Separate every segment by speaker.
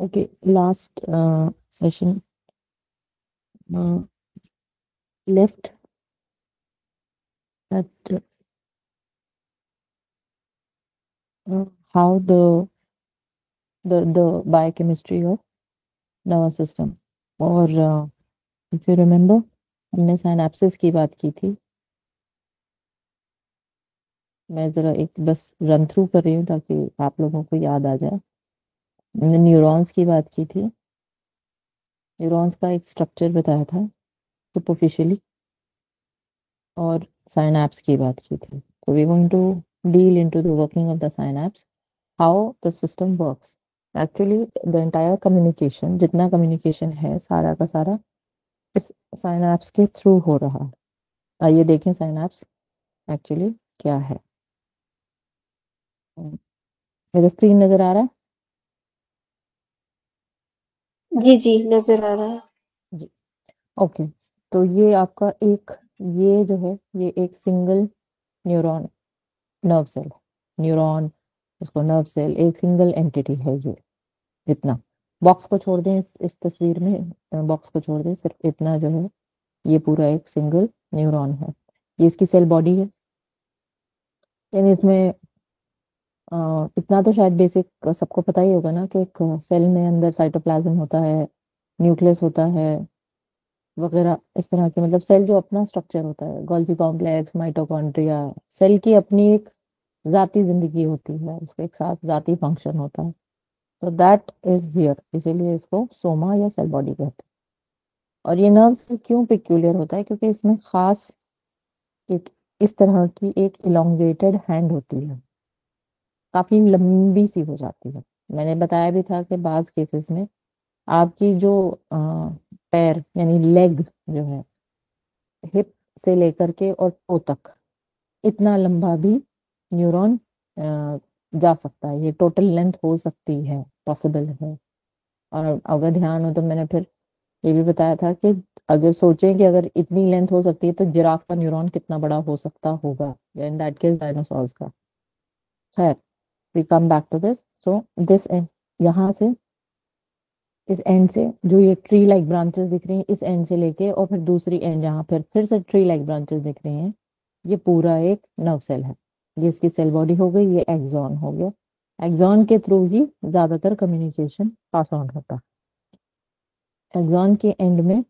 Speaker 1: Okay, last session left at how the biochemistry of nervous system और if you remember हमने synapses की बात की थी. मैं जरा एक बस रन थ्रू कर रही हूँ ताकि आप लोगों को याद आ जाए. हमने न्यूरॉन्स की बात की थी. न्यूरॉन्स का एक स्ट्रक्चर बताया था सुपरफिशियली और साइनैप्स की बात की थी. So we're going to deal into the working of the synapse, how the system works. Actually the entire communication, जितना communication है सारा का सारा इस synapse के थ्रू हो रहा है. आइए देखें synapse एक्चुअली क्या है. मेरा स्क्रीन नजर आ रहा है?
Speaker 2: जी जी नजर आ रहा है
Speaker 1: जी. ओके, तो ये आपका एक, ये जो है ये एक single neuron nerve cell, neuron उसको नर्व सेल एक सिंगल एंटिटी है. ये इतना बॉक्स को छोड़ दें, इस तस्वीर में बॉक्स को छोड़ दें, सिर्फ इतना जो है ये पूरा एक सिंगल न्यूरॉन है. ये इसकी सेल बॉडी है. यानी इसमें इतना तो शायद बेसिक सबको पता ही होगा ना कि एक सेल में अंदर साइटोप्लाज्म होता है, न्यूक्लियस होता है वगैरह इस तरह के, मतलब सेल जो अपना स्ट्रक्चर होता है, गोल्जी कॉम्प्लेक्स, माइटोकॉन्ड्रिया, सेल की अपनी एक जाती जिंदगी होती है, उसका एक साथ जाती फंक्शन होता है. तो दैट इज हियर, इसीलिए इसको सोमा या सेल बॉडी कहते हैं. और ये नर्व सेल क्यों पिक्यूलियर होता है? क्योंकि इसमें खास एक इस तरह की एक इलोंगेटेड हैंड होती है, काफी लंबी सी हो जाती है. मैंने बताया भी था कि बाज केसेस में आपकी जो पैर यानी लेग जो है, हिप से लेकर के और टो तक इतना लंबा भी न्यूरॉन जा सकता है. ये टोटल लेंथ हो सकती है, पॉसिबल है. और अगर ध्यान हो तो मैंने फिर ये भी बताया था कि अगर सोचें कि अगर इतनी लेंथ हो सकती है तो जिराफ का न्यूरॉन कितना बड़ा हो सकता होगा, या इन दैट केस डायनासोर्स का. खैर, we come back to this. So this end, यहाँ से इस एंड से जो ये ट्री लाइक ब्रांचेस दिख रही हैं, इस एंड से लेके और फिर दूसरी एंड जहाँ फिर से ट्री लाइक ब्रांचेस दिख रही हैं, ये पूरा एक नर्व सेल है. ये इसकी सेल बॉडी हो गई. ये एक्सॉन हो गया. एक्सॉन के थ्रू ही ज्यादातर कम्युनिकेशन पास ऑन होता है. एक्सॉन के एंड में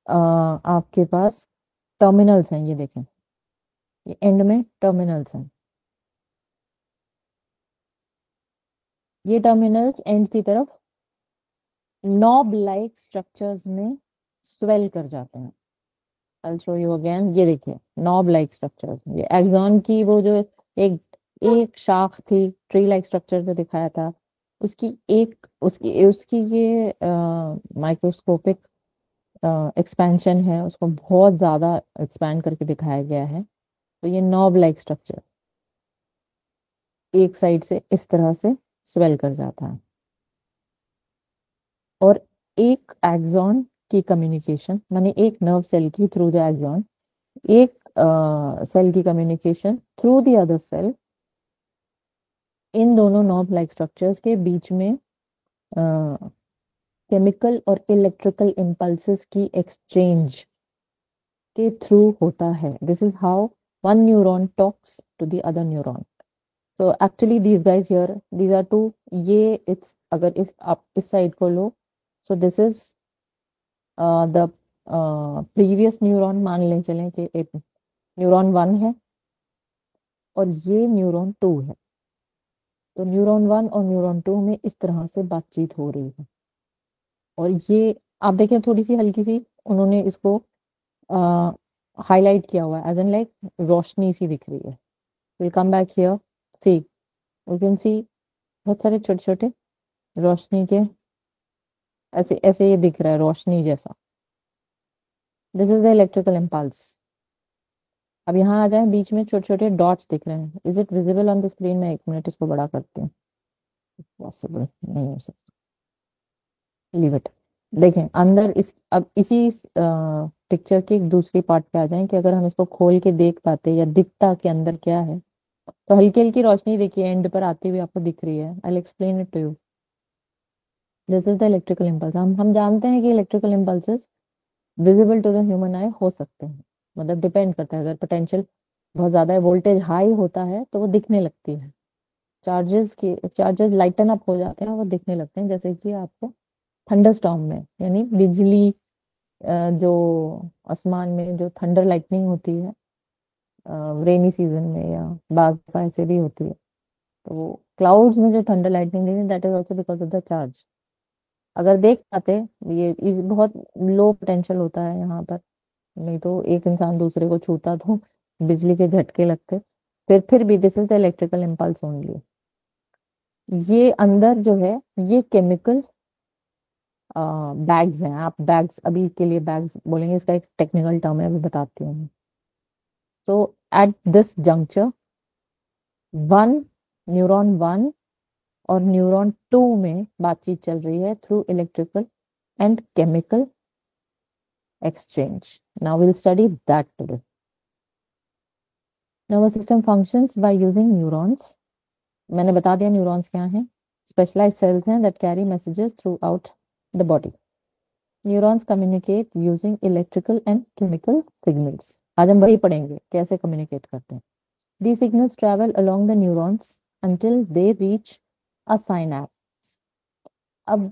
Speaker 1: आपके पास टर्मिनल्स हैं. ये देखें, ये एंड में टर्मिनल्स हैं. ये टर्मिनल्स एंड की तरफ नॉब लाइक स्ट्रक्चर्स में स्वेल कर जाते हैं. I'll show you again. ये देखिए नॉब लाइक स्ट्रक्चर्स. ये एक्सॉन की वो जो एक एक शाख थी, ट्री लाइक स्ट्रक्चर जो दिखाया था, उसकी एक उसकी उसकी ये माइक्रोस्कोपिक एक्सपेंशन है, उसको बहुत ज्यादा एक्सपैंड करके दिखाया गया है. तो ये नॉब लाइक स्ट्रक्चर एक साइड से इस तरह से स्वेल कर जाता है. और एक एक्सॉन की कम्युनिकेशन, माने एक नर्व सेल की थ्रू द एक्सॉन, एक सेल की communication through the other cell, इन दोनों नॉब लाइक स्ट्रक्चर्स के बीच में केमिकल और इलेक्ट्रिकल इम्पल्सेस की एक्सचेंज के थ्रू होता है. This is how one neuron talks to the other neuron. So actually these guys here, these are two. ये it's अगर if आप इस साइड को लो, so this is the previous neuron, मान लें चलें कि एक न्यूरॉन 1 है और ये न्यूरॉन 2 है. तो न्यूरॉन 1 और न्यूरॉन 2 में इस तरह से बातचीत हो रही है. और ये आप देखें थोड़ी सी हल्की सी उन्होंने इसको हाईलाइट किया हुआ है, एज एन लाइक रोशनी सी दिख रही है. Will come back here. See, you can see बहुत सारे छोटे छोटे रोशनी के ऐसे ऐसे ये दिख रहा है रोशनी जैसा. This is the electrical impulse. अब यहाँ आ जाए, बीच में छोटे छोटे डॉट्स दिख रहे हैं. Is it visible on the screen? में एक मिनट इसको बड़ा करती हूँ. पॉसिबल नहीं हो सकता. Leave it. देखें अंदर इस अब इसी पिक्चर के एक दूसरी पार्ट पे आ जाएं कि अगर हम इसको खोल के देख पाते या दिखता कि अंदर क्या है। तो हल्की हल्की रोशनी देखिए एंड पर आती हुई आपको दिख रही है। I explain it to you. This is the electrical impulse. हम जानते हैं कि electrical impulses visible to the human eye हो सकते हैं। मतलब डिपेंड करता है, अगर पोटेंशियल बहुत ज्यादा है, वोल्टेज हाई होता है तो वो दिखने लगती है। चार्जेस लाइटन अप हो जाते हैं और वो दिखने लगते हैं, जैसे कि आपको थंडरस्टॉर्म में, यानी बिजली जो आसमान में जो थंडर लाइटनिंग होती है रेनी सीजन में, या बाग ऐसे भी होती है। तो वो क्लाउड्स में जो थंडर लाइटनिंग दिखती है, that is also because of the charge. अगर देख पाते, ये बहुत लो पोटेंशियल होता है यहाँ पर, नहीं तो एक इंसान दूसरे को छूता तो बिजली के झटके लगते। फिर भी this is the electrical impulse only. ये अंदर जो है ये केमिकल बैग्स हैं। आप बैग्स अभी के लिए बैग्स बोलेंगे, इसका एक टेक्निकल टर्म है, अभी बताती हूँ। So at this junction one neuron one और न्यूरॉन टू में बातचीत चल रही है through electrical and chemical exchange. Now we'll study that today. Nervous system functions by using neurons. मैंने बता दिया न्यूरॉन्स क्या हैं। स्पेशलाइज्ड सेल्स हैं that carry messages throughout the body. Neurons communicate using electrical and chemical signals. आज हम वही पढ़ेंगे कैसे कम्युनिकेट करते हैं। These signals travel along the neurons until they reach a synapse. अब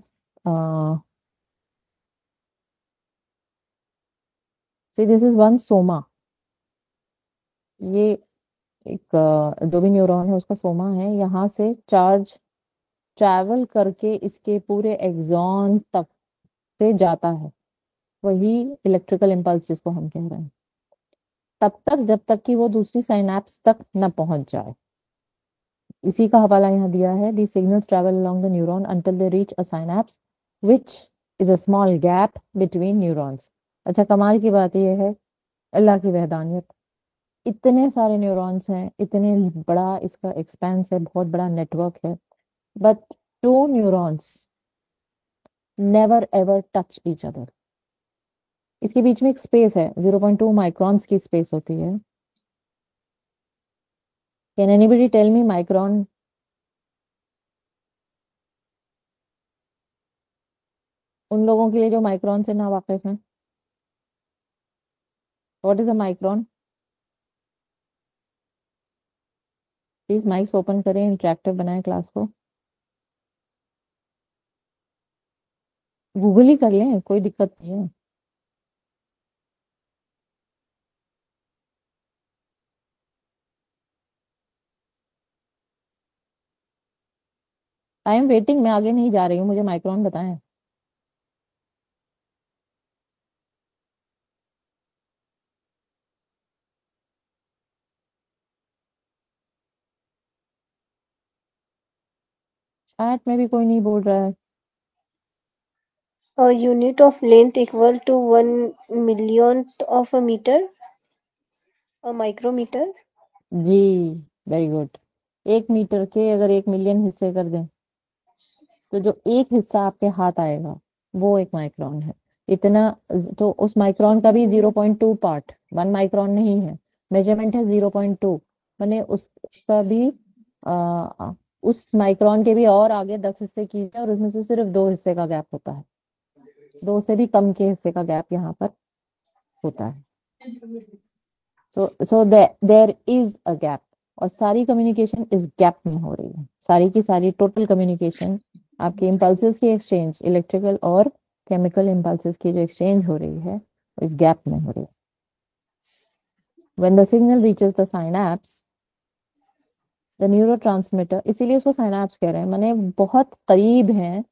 Speaker 1: see this is one soma. ये एक जो भी न्यूरॉन है उसका सोमा है। यहाँ से चार्ज ट्रैवल करके इसके पूरे एक्सॉन तक से जाता है, वही इलेक्ट्रिकल इम्पल्स जिसको हम कह रहे हैं। तब तक जब तक कि वो दूसरी साइनैप्स तक न पहुंच जाए। इसी का हवाला यहाँ दिया है। The signals travel along the neuron until they reach a synapse which is a small gap between neurons. अच्छा, कमाल की बात यह है, अल्लाह की वहदानियत, इतने सारे न्यूरॉन्स हैं, इतने बड़ा इसका एक्सपेंस है, बहुत बड़ा नेटवर्क है, but to neurons never ever touch each other. इसके बीच में एक स्पेस है, 0.2 माइक्रॉन्स की स्पेस होती है। Can anybody tell me micron? उन लोगों के लिए जो माइक्रॉन से ना वाकिफ हैं, what is a micron? Please mics open करें, इंटरेक्टिव बनाएं क्लास को। गूगल ही कर लें, कोई दिक्कत नहीं है। आई एम वेटिंग, मैं आगे नहीं जा रही हूँ, मुझे माइक्रॉन बताएं। चैट में भी कोई नहीं बोल रहा है।
Speaker 2: A unit of length equal to 1 millionth of a meter, a micrometer.
Speaker 1: जी, वेरी गुड। 1 मीटर के अगर 1 मिलियन हिस्से कर दें तो जो एक हिस्सा आपके हाथ आएगा वो एक माइक्रोन है। इतना, तो उस माइक्रोन का भी 0.2 पार्ट, 1 माइक्रोन नहीं है। मेजरमेंट है 0.2, मैंने उसका भी उस माइक्रोन के भी और आगे 10 हिस्से कीजिए और उसमें से सिर्फ 2 हिस्से का गैप होता है। 2 से भी कम के हिस्से का गैप यहाँ पर होता है। So there is a gap, और सारी कम्युनिकेशन इस गैप में हो रही है। सारी की सारी टोटल कम्युनिकेशन, आपके इम्पल्सेस की एक्सचेंज, इलेक्ट्रिकल और केमिकल इम्पल्सेस की जो एक्सचेंज हो रही है वो इस गैप में हो रही है। When the signal reaches the synapse the neurotransmitter, इसीलिए उसको साइनैप्स कह रहे हैं, माने बहुत करीब हैं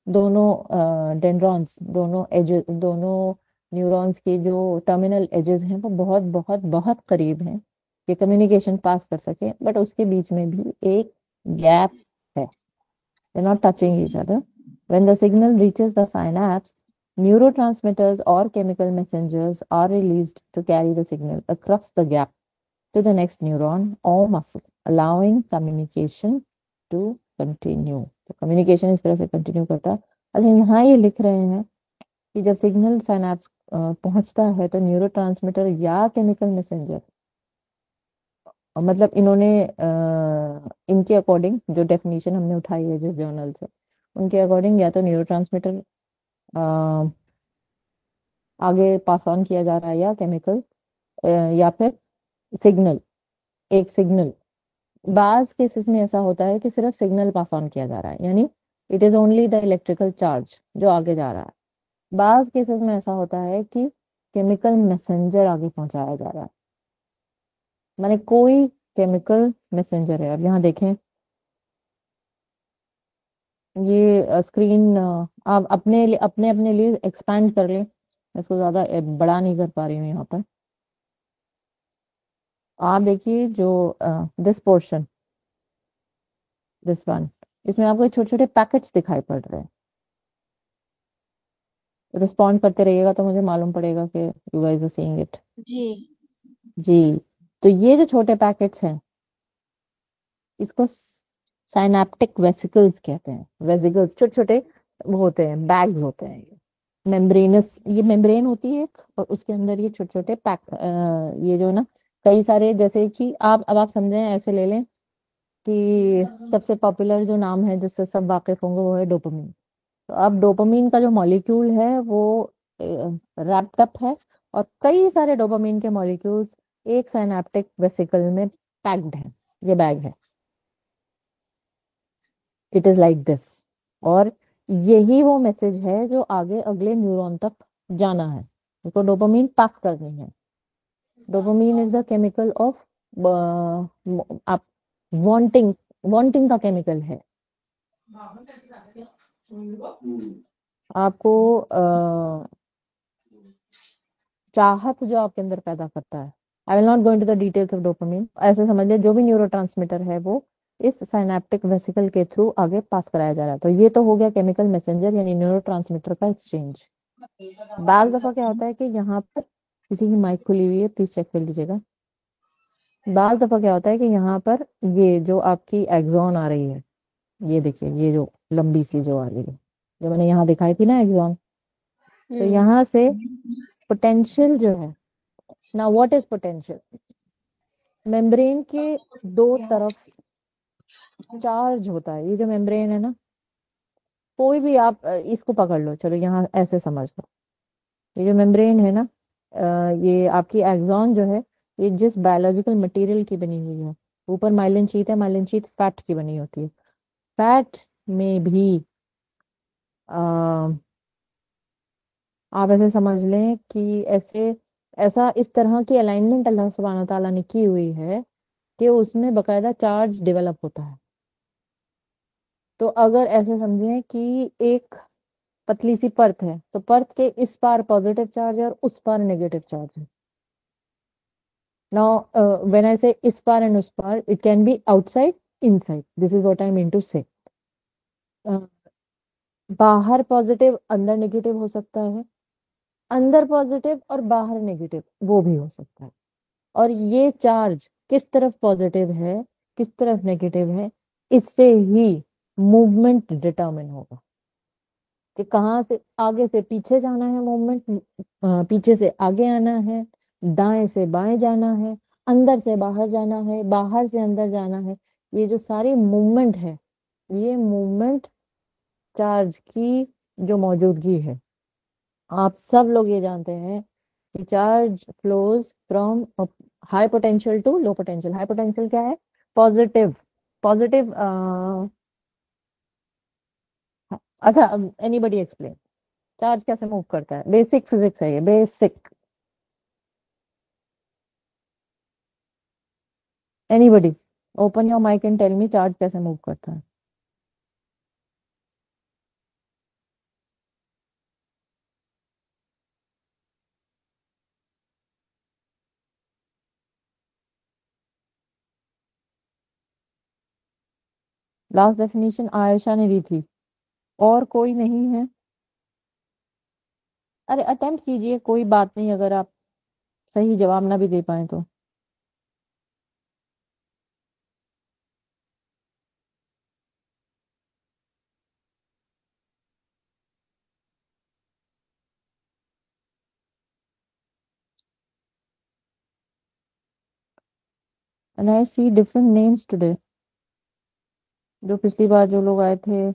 Speaker 1: दोनों डेंड्रॉन्स, दोनों एजेस, दोनों न्यूरॉन्स के जो टर्मिनल एजेस हैं वो बहुत बहुत बहुत करीब हैं कि कम्युनिकेशन पास कर सके, बट उसके बीच में भी एक गैप है। They're not touching each other. When the signal reaches the synapse, neurotransmitters or chemical messengers are released to carry the signal across the gap to the next neuron or muscle, allowing communication to continue. तो communication इस तरह से continue करता है। अच्छा, यहाँ ये लिख रहे हैं कि जब सिग्नल साइनैप्स पहुंचता है तो न्यूरोट्रांसमीटर या केमिकल मैसेंजर, मतलब इन्होंने इनके अकॉर्डिंग जो डेफिनेशन हमने उठाई है जिस जर्नल से, उनके अकॉर्डिंग या तो न्यूरोट्रांसमीटर आगे पास ऑन किया जा रहा है, या केमिकल, या फिर सिग्नल, एक सिग्नल। बाज केसेस में ऐसा होता है कि सिर्फ सिग्नल पास ऑन किया जा रहा है, यानी it is only the electrical charge जो आगे जा रहा है। बाज केसेस में ऐसा होता है कि केमिकल मैसेंजर आगे पहुंचाया जा रहा है, माने कोई केमिकल मैसेंजर है। अब यहाँ देखें, ये स्क्रीन आप अपने अपने लिए एक्सपैंड कर लें, इसको ज्यादा बड़ा नहीं कर पा रही हूँ यहाँ पर। आप देखिए जो दिस पोर्शन, दिस वन, इसमें आपको छोटे छोटे पैकेट्स दिखाई पड़ रहे हैं। रिस्पॉन्ड करते रहिएगा तो मुझे मालूम पड़ेगा कि you guys are seeing it.
Speaker 2: जी।
Speaker 1: जी। तो ये जो छोटे पैकेट्स हैं, इसको साइनेप्टिक वेसिकल्स कहते हैं। वेसिकल्स छोटे छोटे वो होते हैं, बैग्स होते हैं। ये मेम्ब्रेनस, ये मेम्ब्रेन होती है एक, और उसके अंदर ये छोटे छोटे पैक, ये जो ना, कई सारे, जैसे कि आप अब आप समझें, ऐसे ले लें कि सबसे पॉपुलर जो नाम है जिससे सब वाकिफ होंगे वो है डोपामिन। तो अब डोपामिन का जो मॉलिक्यूल है वो रैप्ड अप है, और कई सारे डोपामिन के मॉलिक्यूल्स एक साइनेप्टिक वेसिकल में पैक्ड हैं। ये बैग है, इट इज लाइक दिस। और यही वो मैसेज है जो आगे अगले न्यूरॉन तक जाना है, उसको डोपामिन पास करनी है। Dopamine is the chemical of, आप वांटिंग, वांटिंग का केमिकल है। आपको चाहत जो आपके अंदर पैदा करता है। I will not go into the details of dopamine. ऐसे समझ लिया जो भी न्यूरोट्रांसमीटर है वो इस साइनेप्टिक वेसिकल के थ्रू आगे पास कराया जा रहा है। तो ये तो हो गया केमिकल मैसेंजर यानी न्यूरोट्रांसमीटर का एक्सचेंज। बाज दफा क्या होता है कि यहाँ पर, किसी की माइक खुली हुई है, प्लीज चेक कर लीजिएगा। बाज दफा क्या होता है कि यहाँ पर ये जो आपकी एक्सॉन आ रही है, ये देखिए, ये जो लंबी सी जो आ रही है, जो मैंने यहाँ दिखाई थी ना एक्सॉन, तो
Speaker 2: हम्म।
Speaker 1: यहाँ से पोटेंशियल जो है ना, व्हाट इज पोटेंशियल, मेम्ब्रेन के दो तरफ चार्ज होता है। ये जो मेम्ब्रेन है ना, कोई भी आप इसको पकड़ लो, चलो यहाँ ऐसे समझ लो, ये जो मेम्ब्रेन है ना, ये आपकी एक्सॉन जो है, ये जिस बायोलॉजिकल मटेरियल की बनी हुई है, ऊपर माइलिन शीट है, माइलिन शीट फैट की बनी होती है। फैट में भी आ, आप ऐसे समझ लें कि ऐसे, ऐसा इस तरह की अलाइनमेंट अल्लाह सुब्हान ताला ने की हुई है कि उसमें बकायदा चार्ज डेवलप होता है। तो अगर ऐसे समझें कि एक पतली सी परत है, तो परत के इस पार पॉजिटिव चार्ज है और उस पार नेगेटिव चार्ज है। नाउ व्हेन आई से इस पार एंड उस पार, it can be outside, inside, this is what I mean to say. बाहर पॉजिटिव अंदर नेगेटिव हो सकता है, अंदर पॉजिटिव और बाहर नेगेटिव वो भी हो सकता है। और ये चार्ज किस तरफ पॉजिटिव है, किस तरफ नेगेटिव है, इससे ही मूवमेंट डिटरमिन होगा कि कहाँ से आगे से पीछे जाना है मूवमेंट, पीछे से आगे आना है, दाएं से बाएं जाना है, अंदर से बाहर जाना है, बाहर से अंदर जाना है। ये जो सारी मूवमेंट है, ये मूवमेंट चार्ज की जो मौजूदगी है। आप सब लोग ये जानते हैं कि charge flows from high potential to low potential. High potential क्या है? पॉजिटिव। पॉजिटिव, अच्छा, एनीबडी एक्सप्लेन चार्ज कैसे मूव करता है? बेसिक फिजिक्स है ये, basic. Anybody open your mic and tell me charge कैसे मूव करता है। लास्ट डेफिनेशन आयशा ने दी थी, और कोई नहीं है? अरे अटेम्प्ट कीजिए, कोई बात नहीं, अगर आप सही जवाब ना भी दे पाए तो। And I see different names today, जो पिछली बार जो लोग आए थे।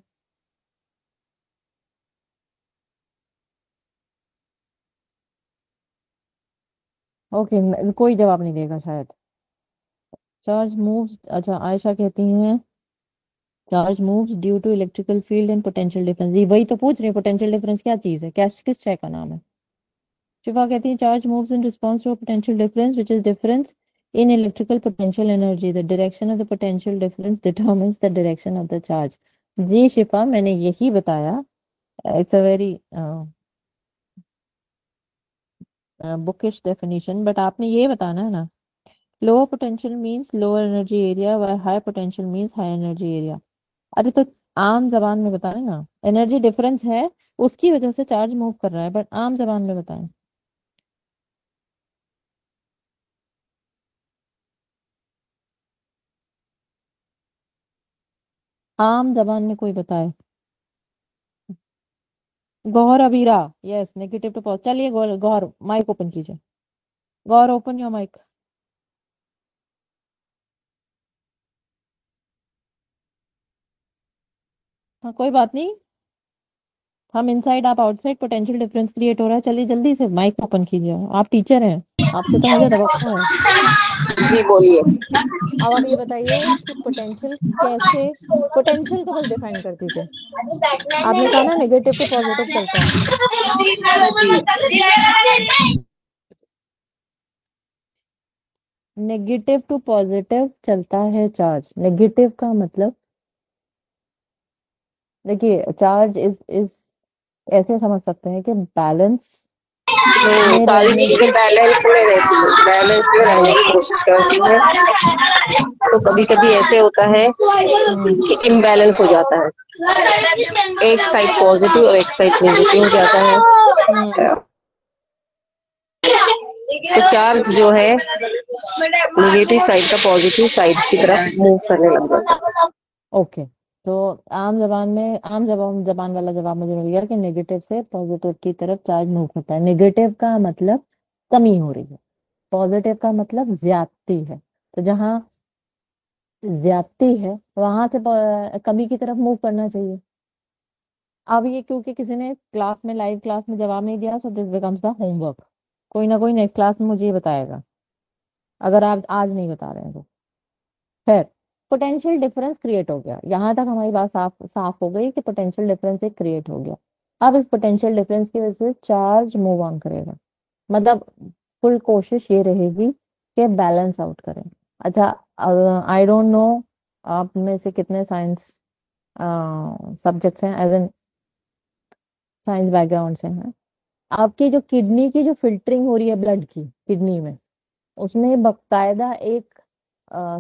Speaker 1: ओके, कोई जवाब नहीं देगा शायद। चार्ज मूव्स, अच्छा आयशा कहती हैं charge moves due to electrical field and potential difference. ये वही तो पूछ रहे हैं, पोटेंशियल डिफरेंस क्या चीज है, क्या किस शय का नाम है। शिफा कहती है charge moves in response to potential difference which is difference in electrical potential energy, the direction of the potential difference determines the direction of the charge. जी शिफा, मैंने यही बताया। It's a very bookish definition, but आपने ये बताना है ना, lower potential means lower energy area व high potential means high energy area. अरे तो आम जबान में बताएं ना, एनर्जी डिफरेंस है उसकी वजह से चार्ज मूव कर रहा है, बट आम जबान में बताएं। आम जबान में कोई बताए। Gauhar Abira, yes, negative to positive. चलिए गौहर, गौहर माइक ओपन कीजिए। Gauhar open your mic. हाँ कोई बात नहीं, हम इनसाइड आप आउटसाइड, पोटेंशियल डिफरेंस क्रिएट हो रहा है। चलिए जल्दी से माइक ओपन कीजिए, आप टीचर हैं, आपसे तो मुझे तवक्को है।
Speaker 3: जी बोलिए।
Speaker 1: अब आप ये बताइए कि पोटेंशियल कैसे, पोटेंशियल को बस डिफाइन कर दीजिए। आपने कहा ना नेगेटिव टू पॉजिटिव चलता है। नेगेटिव टू पॉजिटिव चलता है चार्ज। नेगेटिव का मतलब, देखिए चार्ज इज ऐसे समझ सकते हैं कि बैलेंस में
Speaker 3: सारी
Speaker 1: रहने
Speaker 3: चीजें
Speaker 1: की।
Speaker 3: बैलेंस में रहती है, बैलेंस में रहने
Speaker 1: हाँ।
Speaker 3: की कोशिश करती है। तो कभी कभी ऐसे होता है
Speaker 1: हम्म।
Speaker 3: कि इम्बैलेंस हो जाता है, एक साइड पॉजिटिव और एक साइड नेगेटिव हो जाता
Speaker 1: हम्म।
Speaker 3: है। तो चार्ज जो है नेगेटिव साइड का पॉजिटिव साइड की तरफ मूव करने लग जाता है।
Speaker 1: ओके, तो आम जबान में, आम जबान जबान वाला जवाब मुझे मिल गया कि नेगेटिव से पॉजिटिव की तरफ चार्ज मूव करता है। नेगेटिव का मतलब कमी हो रही है, पॉजिटिव का मतलब ज्यादती है। तो जहाँ ज्यादती है वहां से कमी की तरफ मूव करना चाहिए। अब ये क्योंकि किसी ने क्लास में, लाइव क्लास में जवाब नहीं दिया, so this becomes the homework. कोई ना कोई नेक्स्ट क्लास में मुझे ये बताएगा, अगर आप आज नहीं बता रहे हैं तो। खैर, पोटेंशियल डिफरेंस क्रिएट हो गया, यहाँ तक हमारी बात साफ साफ हो गई कि पोटेंशियल डिफरेंस एक क्रिएट हो गया। अब इस पोटेंशियल डिफरेंस की वजह से चार्ज मूव ऑन करेगा, मतलब फुल कोशिश ये रहेगी कि बैलेंस आउट करें। अच्छा, आई डोंट नो आप में से कितने साइंस सब्जेक्ट्स हैं, एज एन साइंस बैकग्राउंड से हैं। आपकी जो किडनी की जो फिल्टरिंग हो रही है ब्लड की किडनी में, उसमें बकायदा एक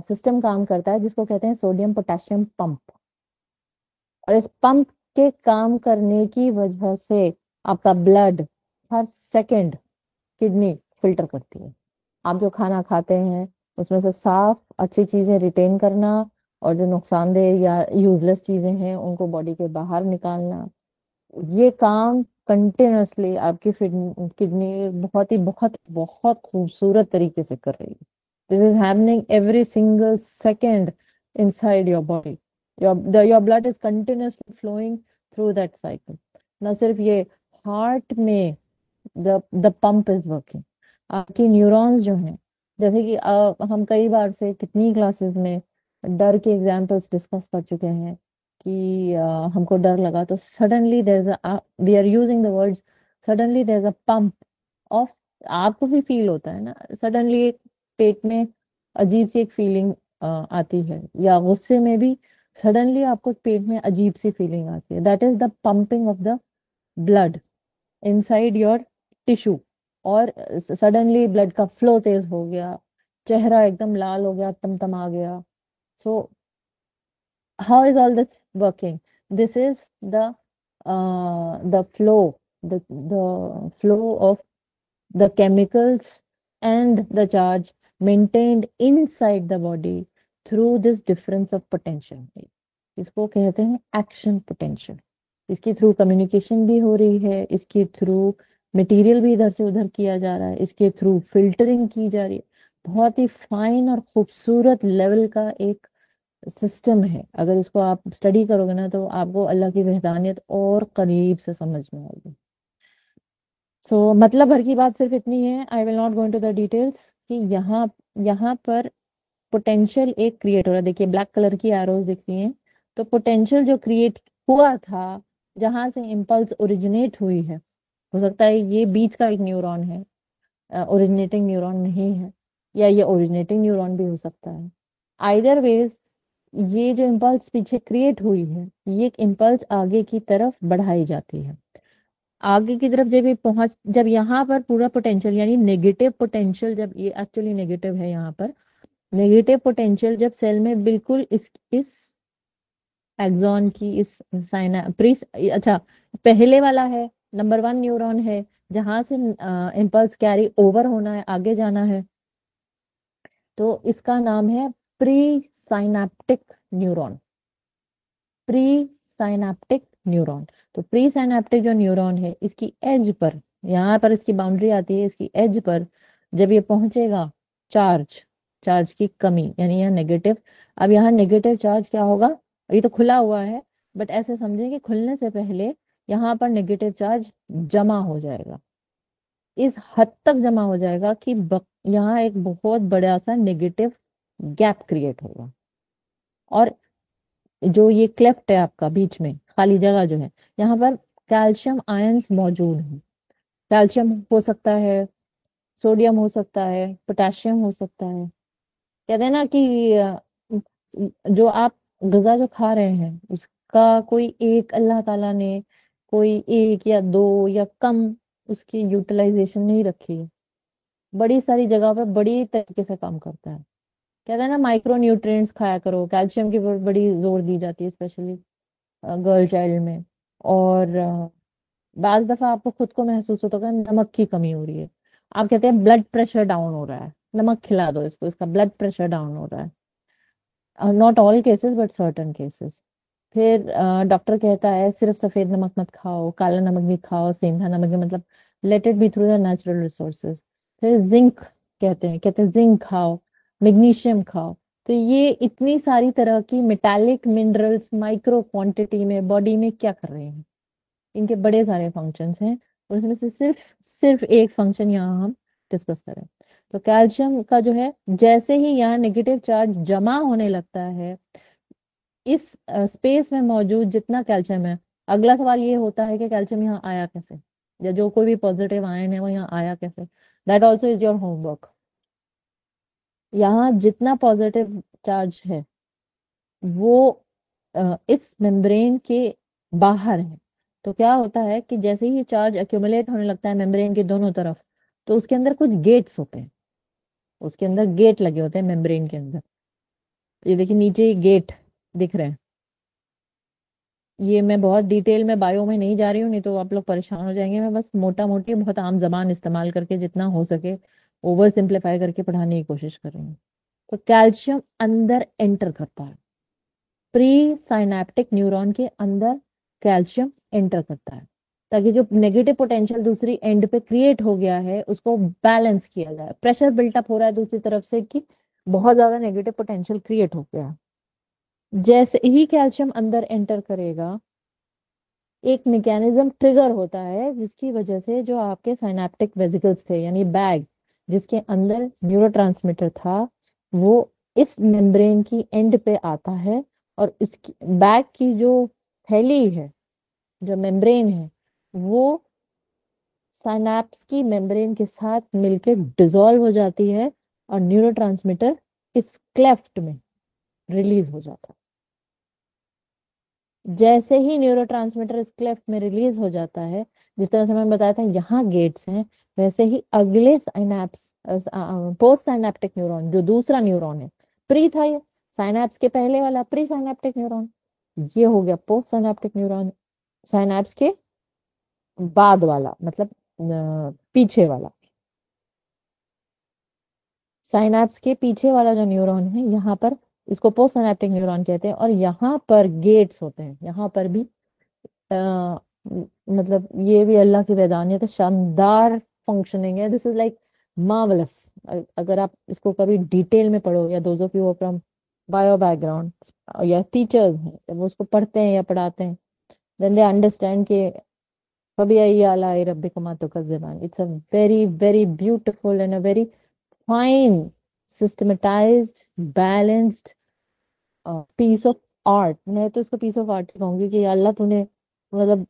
Speaker 1: सिस्टम काम करता है जिसको कहते हैं सोडियम पोटेशियम पंप। और इस पंप के काम करने की वजह से आपका ब्लड हर सेकंड किडनी फिल्टर करती है। आप जो खाना खाते हैं उसमें से साफ अच्छी चीजें रिटेन करना, और जो नुकसानदेह या यूजलेस चीजें हैं उनको बॉडी के बाहर निकालना, ये काम कंटिन्यूअसली आपकी किडनी बहुत ही बहुत बहुत खूबसूरत तरीके से कर रही है। This is happening every single second inside your body. Your blood is continuously flowing through that cycle. न सिर्फ ये, हार्ट में द पंप इज वर्किंग। आपकी न्यूरॉन्स जो हैं, जैसे कि हम कई बार से कितनी क्लासेस में डर के एग्जाम्पल्स डिस्कस कर चुके हैं कि हमको डर लगा तो suddenly there is a, we are using the words, suddenly there is a pump off. आपको भी फील होता है ना सडनली, एक पेट में अजीब सी एक फीलिंग आती है, या गुस्से में भी सडनली आपको पेट में अजीब सी फीलिंग आती है। That is the pumping of the blood inside your tissue. और सडनली ब्लड का फ्लो तेज हो गया, चेहरा एकदम लाल हो गया, तमतमा गया। सो how is all this working? This is the flow, the flow of the chemicals and the charge maintained inside the body through this difference of potential। इसको कहते हैं एक्शन पोटेंशियल। इसके थ्रू कम्युनिकेशन भी हो रही है, इसके थ्रू मटेरियल भी इधर से उधर किया जा रहा है, इसके थ्रू फिल्टरिंग की जा रही है। बहुत ही फाइन और खूबसूरत लेवल का एक सिस्टम है। अगर इसको आप स्टडी करोगे ना तो आपको अल्लाह की वहदानियत और करीब से समझ में आएगी। सो मतलब भर की बात सिर्फ इतनी है, I will not go into the details, कि यहाँ यहाँ पर पोटेंशियल एक क्रिएट हो रहा है। देखिए ब्लैक कलर की एरोज दिखती हैं, तो पोटेंशियल जो क्रिएट हुआ था, जहां से इम्पल्स ओरिजिनेट हुई है, हो सकता है ये बीच का एक न्यूरॉन है, ओरिजिनेटिंग न्यूरॉन नहीं है, या ये ओरिजिनेटिंग न्यूरॉन भी हो सकता है। आइदर वेज ये जो इम्पल्स पीछे क्रिएट हुई है, ये इम्पल्स आगे की तरफ बढ़ाई जाती है। आगे की तरफ जब ये पहुंच, जब यहाँ पर पूरा पोटेंशियल यानी नेगेटिव पोटेंशियल, जब ये एक्चुअली नेगेटिव है, यहाँ पर नेगेटिव पोटेंशियल जब सेल में बिल्कुल इस एक्सॉन की इस साइना प्री अच्छा पहले वाला है, नंबर 1 न्यूरॉन है, जहां से इम्पल्स कैरी ओवर होना है, आगे जाना है, तो इसका नाम है pre synaptic neuron. Pre synaptic neuron. तो प्री साइनेप्टिक जो न्यूरॉन है, इसकी एज पर, यहाँ पर इसकी बाउंड्री आती है, इसकी एज पर जब ये पहुंचेगा, चार्ज चार्ज की कमी यानी यहाँ नेगेटिव। अब यहाँ नेगेटिव चार्ज क्या होगा, ये तो खुला हुआ है, बट ऐसे समझें कि खुलने से पहले यहाँ पर नेगेटिव चार्ज जमा हो जाएगा। इस हद तक जमा हो जाएगा कि यहाँ एक बहुत बड़ा सा नेगेटिव गैप क्रिएट होगा। और जो ये क्लेफ्ट है आपका बीच में खाली जगह जो है, यहाँ पर कैल्शियम आयंस मौजूद हैं। कैल्शियम हो सकता है, सोडियम हो सकता है, पोटेशियम हो सकता है। कहते हैं ना कि जो आप गजा जो खा रहे हैं, उसका कोई एक अल्लाह ताला ने कोई एक या दो या कम उसकी यूटिलाइजेशन नहीं रखी है, बड़ी सारी जगह पर बड़ी तरीके से काम करता है। कहते हैं ना माइक्रो न्यूट्रिएंट्स खाया करो, कैल्शियम की बड़ी जोर दी जाती है स्पेशली गर्ल चाइल्ड में। और बाज दफा आपको खुद को महसूस होता है नमक की कमी हो रही है, आप कहते हैं ब्लड प्रेशर डाउन हो रहा है, नमक खिला दो इसको, इसका ब्लड प्रेशर डाउन हो रहा है। Not all cases but certain cases. फिर डॉक्टर कहता है सिर्फ सफेद नमक मत खाओ, काला नमक भी खाओ, सेंधा नमक भी, मतलब let it be through the natural resources. फिर जिंक कहते हैं जिंक खाओ, मैग्नीशियम खाओ। तो ये इतनी सारी तरह की मेटालिक मिनरल्स माइक्रो क्वांटिटी में बॉडी में क्या कर रहे हैं, इनके बड़े सारे फंक्शंस हैं, और उसमें से सिर्फ सिर्फ एक फंक्शन यहाँ हम डिस्कस करें। तो कैल्शियम का जो है, जैसे ही यहाँ नेगेटिव चार्ज जमा होने लगता है इस स्पेस में मौजूद जितना कैल्शियम है, अगला सवाल ये होता है कि कैल्शियम यहाँ आया कैसे, या जो कोई भी पॉजिटिव आयन है वो यहाँ आया कैसे। That also is your homework. यहाँ जितना पॉजिटिव चार्ज है वो इस मेम्ब्रेन के बाहर है। तो क्या होता है कि जैसे ही चार्ज एक्यूमुलेट होने लगता है मेम्ब्रेन के दोनों तरफ, तो उसके अंदर कुछ गेट्स होते हैं, उसके अंदर गेट लगे होते हैं मेम्ब्रेन के अंदर। ये देखिए नीचे गेट दिख रहे हैं। ये मैं बहुत डिटेल में बायो में नहीं जा रही हूँ, नहीं तो आप लोग परेशान हो जाएंगे। मैं बस मोटा मोटी बहुत आम जबान इस्तेमाल करके जितना हो सके ओवर सिंप्लीफाई करके पढ़ाने की कोशिश कर रही हूँ। तो कैल्शियम अंदर एंटर करता है, प्री साइनेप्टिक न्यूरॉन के अंदर कैल्शियम एंटर करता है, ताकि जो नेगेटिव पोटेंशियल दूसरी एंड पे क्रिएट हो गया है उसको बैलेंस किया जाए। प्रेशर बिल्टअप हो रहा है दूसरी तरफ से कि बहुत ज्यादा नेगेटिव पोटेंशियल क्रिएट हो गया है। जैसे ही कैल्शियम अंदर एंटर करेगा, एक मैकेनिज्म ट्रिगर होता है जिसकी वजह से जो आपके साइनेप्टिक वेसिकल्स थे, यानी बैग जिसके अंदर न्यूरोट्रांसमीटर था, वो इस मेम्ब्रेन की एंड पे आता है, और इसकी बैग की जो थैली है, जो मेम्ब्रेन है, वो साइनेप्स की मेम्ब्रेन के साथ मिलकर डिसॉल्व हो जाती है, और न्यूरोट्रांसमीटर इस क्लेफ्ट में रिलीज हो जाता है। जैसे ही न्यूरोट्रांसमीटर इस क्लेफ्ट में रिलीज हो जाता है, जिस तरह से मैंने बताया था यहाँ गेट्स हैं, वैसे ही अगले साइनेप्स पोस्ट साइनेप्टिक न्यूरॉन जो दूसरा न्यूरॉन है, प्री था ये, साइनेप्स के पहले वाला प्री साइनेप्टिक न्यूरॉन, ये हो गया पोस्ट साइनेप्टिक न्यूरॉन। साइनेप्स के बाद वाला मतलब पीछे वाला, साइनेप्स के पीछे वाला जो न्यूरॉन है, यहाँ पर इसको पोस्ट साइनेप्टिक न्यूरॉन कहते हैं। और यहाँ पर गेट्स होते हैं, यहाँ पर भी मतलब ये भी अल्लाह की वैदानियत है, शानदार फंक्शनिंग है। This is like marvellous. अगर आप इसको कभी डिटेल में पढ़ो, या those of you from bio background या टीचर्स हैं, जब वो उसको पढ़ते हैं या पढ़ाते हैं, देन दे अंडरस्टैंड कि फबियाई अला रब्बिकुमा तुकज़्ज़िबान। It's a very very beautiful and a very fine systematized balanced piece of art. मैं तो इसको पीस ऑफ आर्ट कहूंगी कि अल्लाह तूने मतलब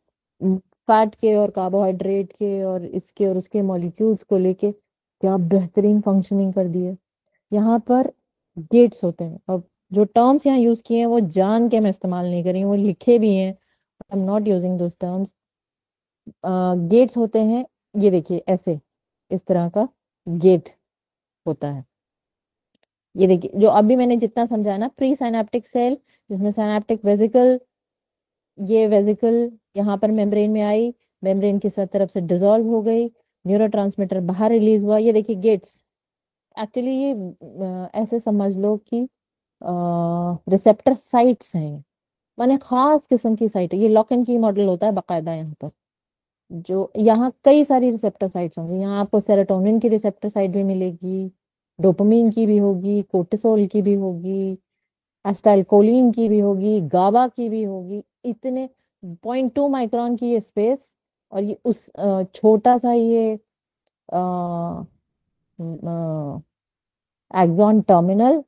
Speaker 1: फैट के और कार्बोहाइड्रेट के और इसके और उसके मॉलिक्यूल्स को लेके क्या बेहतरीन फंक्शनिंग कर दी है। यहाँ पर गेट्स होते हैं। अब जो टर्म्स यहाँ यूज किए हैं वो जान के मैं इस्तेमाल नहीं कर रही हूँ, वो लिखे भी हैं, I am not using those terms. Gates होते हैं, ये देखिए ऐसे, इस तरह का गेट होता है। ये देखिए जो अभी मैंने जितना समझाया ना, प्री साइनेप्टिक सेल जिसमें साइनेप्टिक वेसिकल, ये वेसिकल यहाँ पर मेम्ब्रेन में आई, मेम्ब्रेन की सब तरफ से डिसॉल्व हो गई, न्यूरोट्रांसमीटर बाहर रिलीज हुआ। ये देखिए गेट्स, एक्चुअली ये ऐसे समझ लो कि रिसेप्टर साइट्स हैं, माने खास किस्म की साइट है। ये लॉक एंड की मॉडल होता है बाकायदा यहाँ पर। जो यहाँ कई सारी रिसेप्टर साइट्स होंगी, यहाँ आपको सेरोटोनिन की रिसेप्टर साइट भी मिलेगी, डोपामीन की भी होगी, कोर्टिसोल की भी होगी, एसिटाइलकोलिन की भी होगी, गाबा की भी होगी। इतने 0.2 माइक्रोन की ये स्पेस, और ये उस छोटा सा ये एक्सॉन टर्मिनल,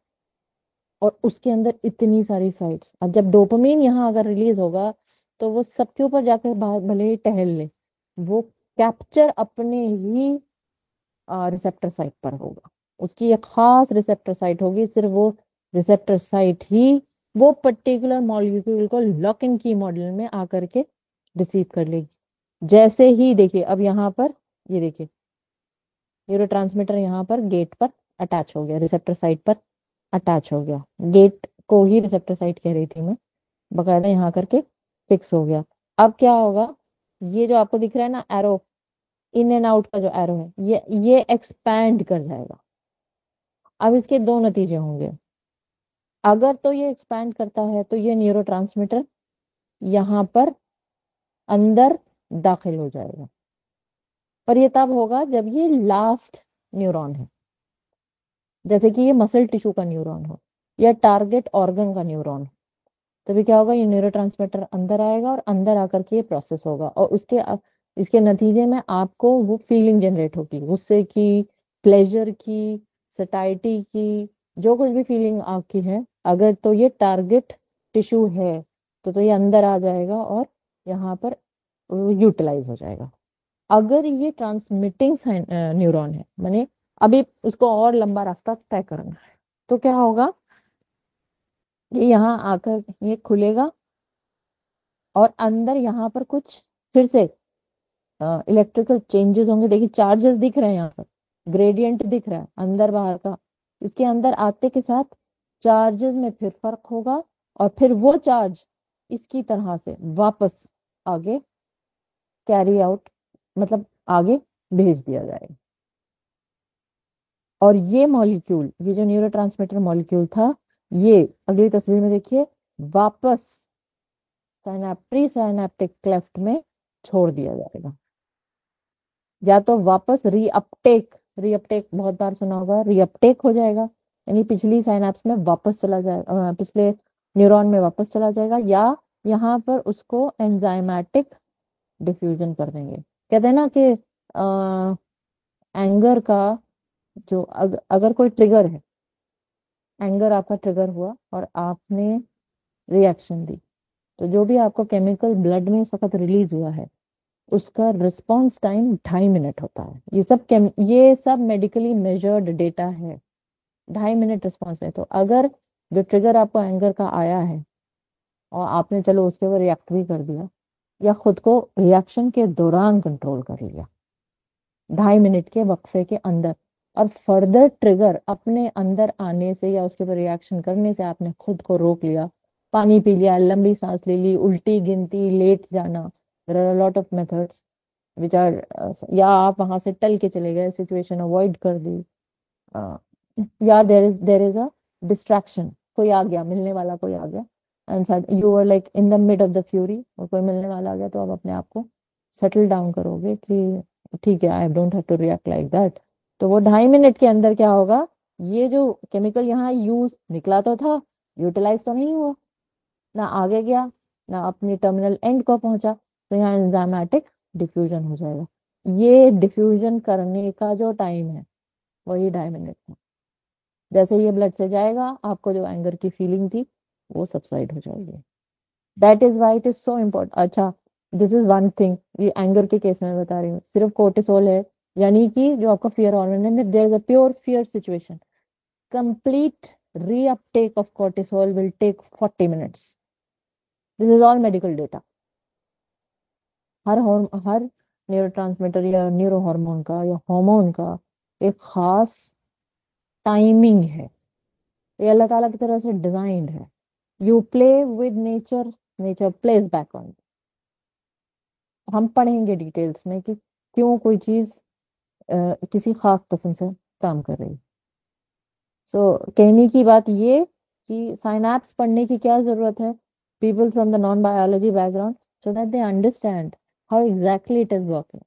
Speaker 1: और उसके अंदर इतनी सारी साइट्स। अब जब डोपामीन यहाँ अगर रिलीज होगा तो वो सबके ऊपर जाकर बाहर भले ही टहल ले, वो कैप्चर अपने ही रिसेप्टर साइट पर होगा। उसकी एक खास रिसेप्टर साइट होगी, सिर्फ वो रिसेप्टर साइट ही वो पर्टिकुलर मॉलिक्यूल को लॉक इन की मॉडल में आकर के रिसीव कर लेगी। जैसे ही देखिए अब यहाँ पर, ये देखिए न्यूरोट्रांसमीटर यहाँ पर गेट पर अटैच हो गया, रिसेप्टर साइट पर अटैच हो गया। गेट को ही रिसेप्टर साइट कह रही थी मैं, बकायदा यहाँ करके फिक्स हो गया। अब क्या होगा, ये जो आपको दिख रहा है ना एरो, इन एंड आउट का जो एरो है, ये एक्सपैंड कर जाएगा। अब इसके दो नतीजे होंगे। अगर तो ये एक्सपैंड करता है तो ये न्यूरोट्रांसमीटर यहाँ पर अंदर दाखिल हो जाएगा, पर ये तब होगा जब ये लास्ट न्यूरॉन है, जैसे कि ये मसल टिश्यू का न्यूरॉन हो या टारगेट ऑर्गन का न्यूरॉन हो। तभी क्या होगा, ये न्यूरोट्रांसमीटर अंदर आएगा और अंदर आकर के ये प्रोसेस होगा, और इसके नतीजे में आपको वो फीलिंग जनरेट होगी, गुस्से की, प्लेजर की, सटाइटी की, जो कुछ भी फीलिंग आपकी है। अगर तो ये टारगेट टिश्यू है तो ये अंदर आ जाएगा और यहाँ पर यूटिलाइज हो जाएगा। अगर ये ट्रांसमिटिंग न्यूरॉन है, माने अभी उसको और लंबा रास्ता तय करना है, तो क्या होगा, ये यहाँ आकर ये खुलेगा और अंदर यहाँ पर कुछ फिर से इलेक्ट्रिकल चेंजेस होंगे। देखिए चार्जेस दिख रहे हैं यहाँ पर, ग्रेडियंट दिख रहा है अंदर बाहर का। इसके अंदर आते के साथ चार्जेस में फिर फर्क होगा, और फिर वो चार्ज इसकी तरह से वापस आगे कैरी आउट, मतलब आगे भेज दिया जाएगा। और ये मॉलिक्यूल, ये जो न्यूरोट्रांसमीटर मॉलिक्यूल था, ये अगली तस्वीर में देखिए वापस प्री साइनेप्टिक क्लेफ्ट में छोड़ दिया जाएगा। या तो वापस रीअपटेक, रीअपटेक बहुत बार सुना होगा, रीअपटेक हो जाएगा, यानी पिछली साइनेप्स में वापस चला जाएगा, पिछले न्यूरॉन में वापस चला जाएगा, या यहाँ पर उसको एंजाइमेटिक डिफ्यूजन कर देंगे। कहते हैं ना कि एंगर का जो अगर कोई ट्रिगर है, एंगर आपका ट्रिगर हुआ और आपने रिएक्शन दी, तो जो भी आपको केमिकल ब्लड में इस वक्त रिलीज हुआ है उसका रिस्पॉन्स टाइम 2.5 मिनट होता है। ये सब मेडिकली मेजर्ड डेटा है। 2.5 मिनट रिस्पॉन्स है। तो अगर जो ट्रिगर आपको एंगर का आया है और आपने चलो उसके ऊपर रिएक्ट भी कर दिया, या खुद को रिएक्शन के दौरान कंट्रोल कर लिया 2.5 मिनट के वक्फे के अंदर, और फर्दर ट्रिगर अपने अंदर आने से या उसके ऊपर रिएक्शन करने से आपने खुद को रोक लिया, पानी पी लिया, लंबी सांस ले ली, उल्टी गिनती, लेट जाना, there are a lot of methods which are, या आप वहां से टल के चले गए, सिचुएशन अवॉइड कर दी, या देयर इज अ डिस्ट्रैक्शन, कोई आ गया, मिलने वाला कोई आ गया, and you are like in the mid of the fury, और कोई मिलने वाला आ गया, तो आप अपने आप को सेटल डाउन करोगे कि ठीक है, I don't have to react like that, तो वो 2.5 मिनट के अंदर क्या होगा, ये जो केमिकल यहाँ यूज निकला तो था, यूटिलाइज तो नहीं हुआ, ना आगे गया ना अपनी टर्मिनल एंड को पहुंचा, तो यहाँ एंजाइमेटिक डिफ्यूजन हो जाएगा। ये डिफ्यूजन करने का जो टाइम है वही 2.5 मिनट था। जैसे ये ब्लड से जाएगा, आपको जो एंगर की फीलिंग थी वो सबसाइड हो जाएगी। That is why it is so important. अच्छा, दिस इज वन थिंग, ये एंगर के केस में बता रही हूँ, सिर्फ कोर्टिसोल है, यानी कि जो आपका फियर हार्मोन है, there is a pure fear situation, complete reuptake of cortisol will take 40 minutes. This is all medical data. Her neurotransmitter या न्यूरो हार्मोन का या हार्मोन का एक खास टाइमिंग है, ये अल्लाह ताला की तरह से डिजाइंड है। You play with nature, nature plays back on. हम पढ़ेंगे डिटेल्स में कि क्यों कोई चीज किसी खास किस्म से काम कर रही है। सो कहने की बात ये कि साइनैप्स पढ़ने की क्या जरूरत है, people from the non biology background, so that they understand how exactly it is working.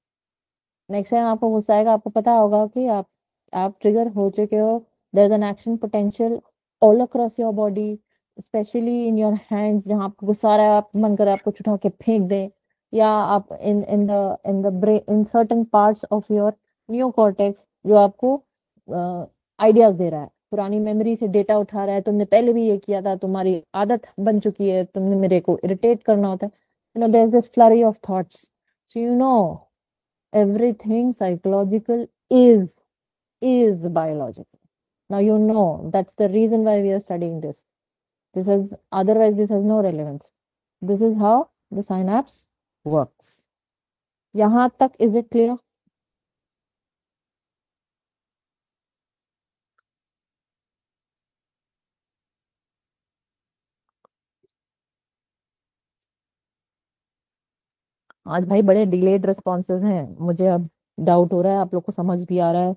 Speaker 1: Next time आपको गुस्सा आएगा, आपको पता होगा कि आप ट्रिगर हो चुके हो। There is an action potential all across your body, specially in your hands, जहाँ आपको गुस्सा आ रहा है, आप मन कर आपको छुटा के फेंक दें, या आप in the brain, in certain parts of your neocortex, जो आपको आइडियाज दे रहा है, पुरानी मेमोरी से डेटा उठा रहा है, तुमने पहले भी ये किया था, तुम्हारी आदत बन चुकी है, तुमने मेरे को इरिटेट करना होता है, you know there is this flurry of thoughts. So you know everything psychological is biological. Now you know that's the reason why we are studying this. This is, otherwise this has no relevance. This is how the synapse works. यहाँ तक is it clear? आज भाई बड़े delayed responses हैं, मुझे अब doubt हो रहा है आप लोग को समझ भी आ रहा है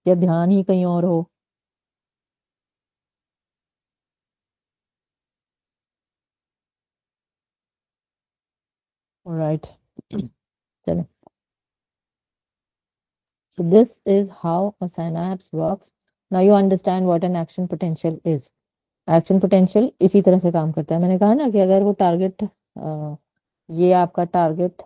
Speaker 1: या ध्यान ही कहीं और हो। राइट, चलो। So this is how a synapse works. Now you understand what an action potential is. Action potential इसी तरह से काम करता है। मैंने कहा ना कि अगर वो टारगेट, ये आपका टारगेट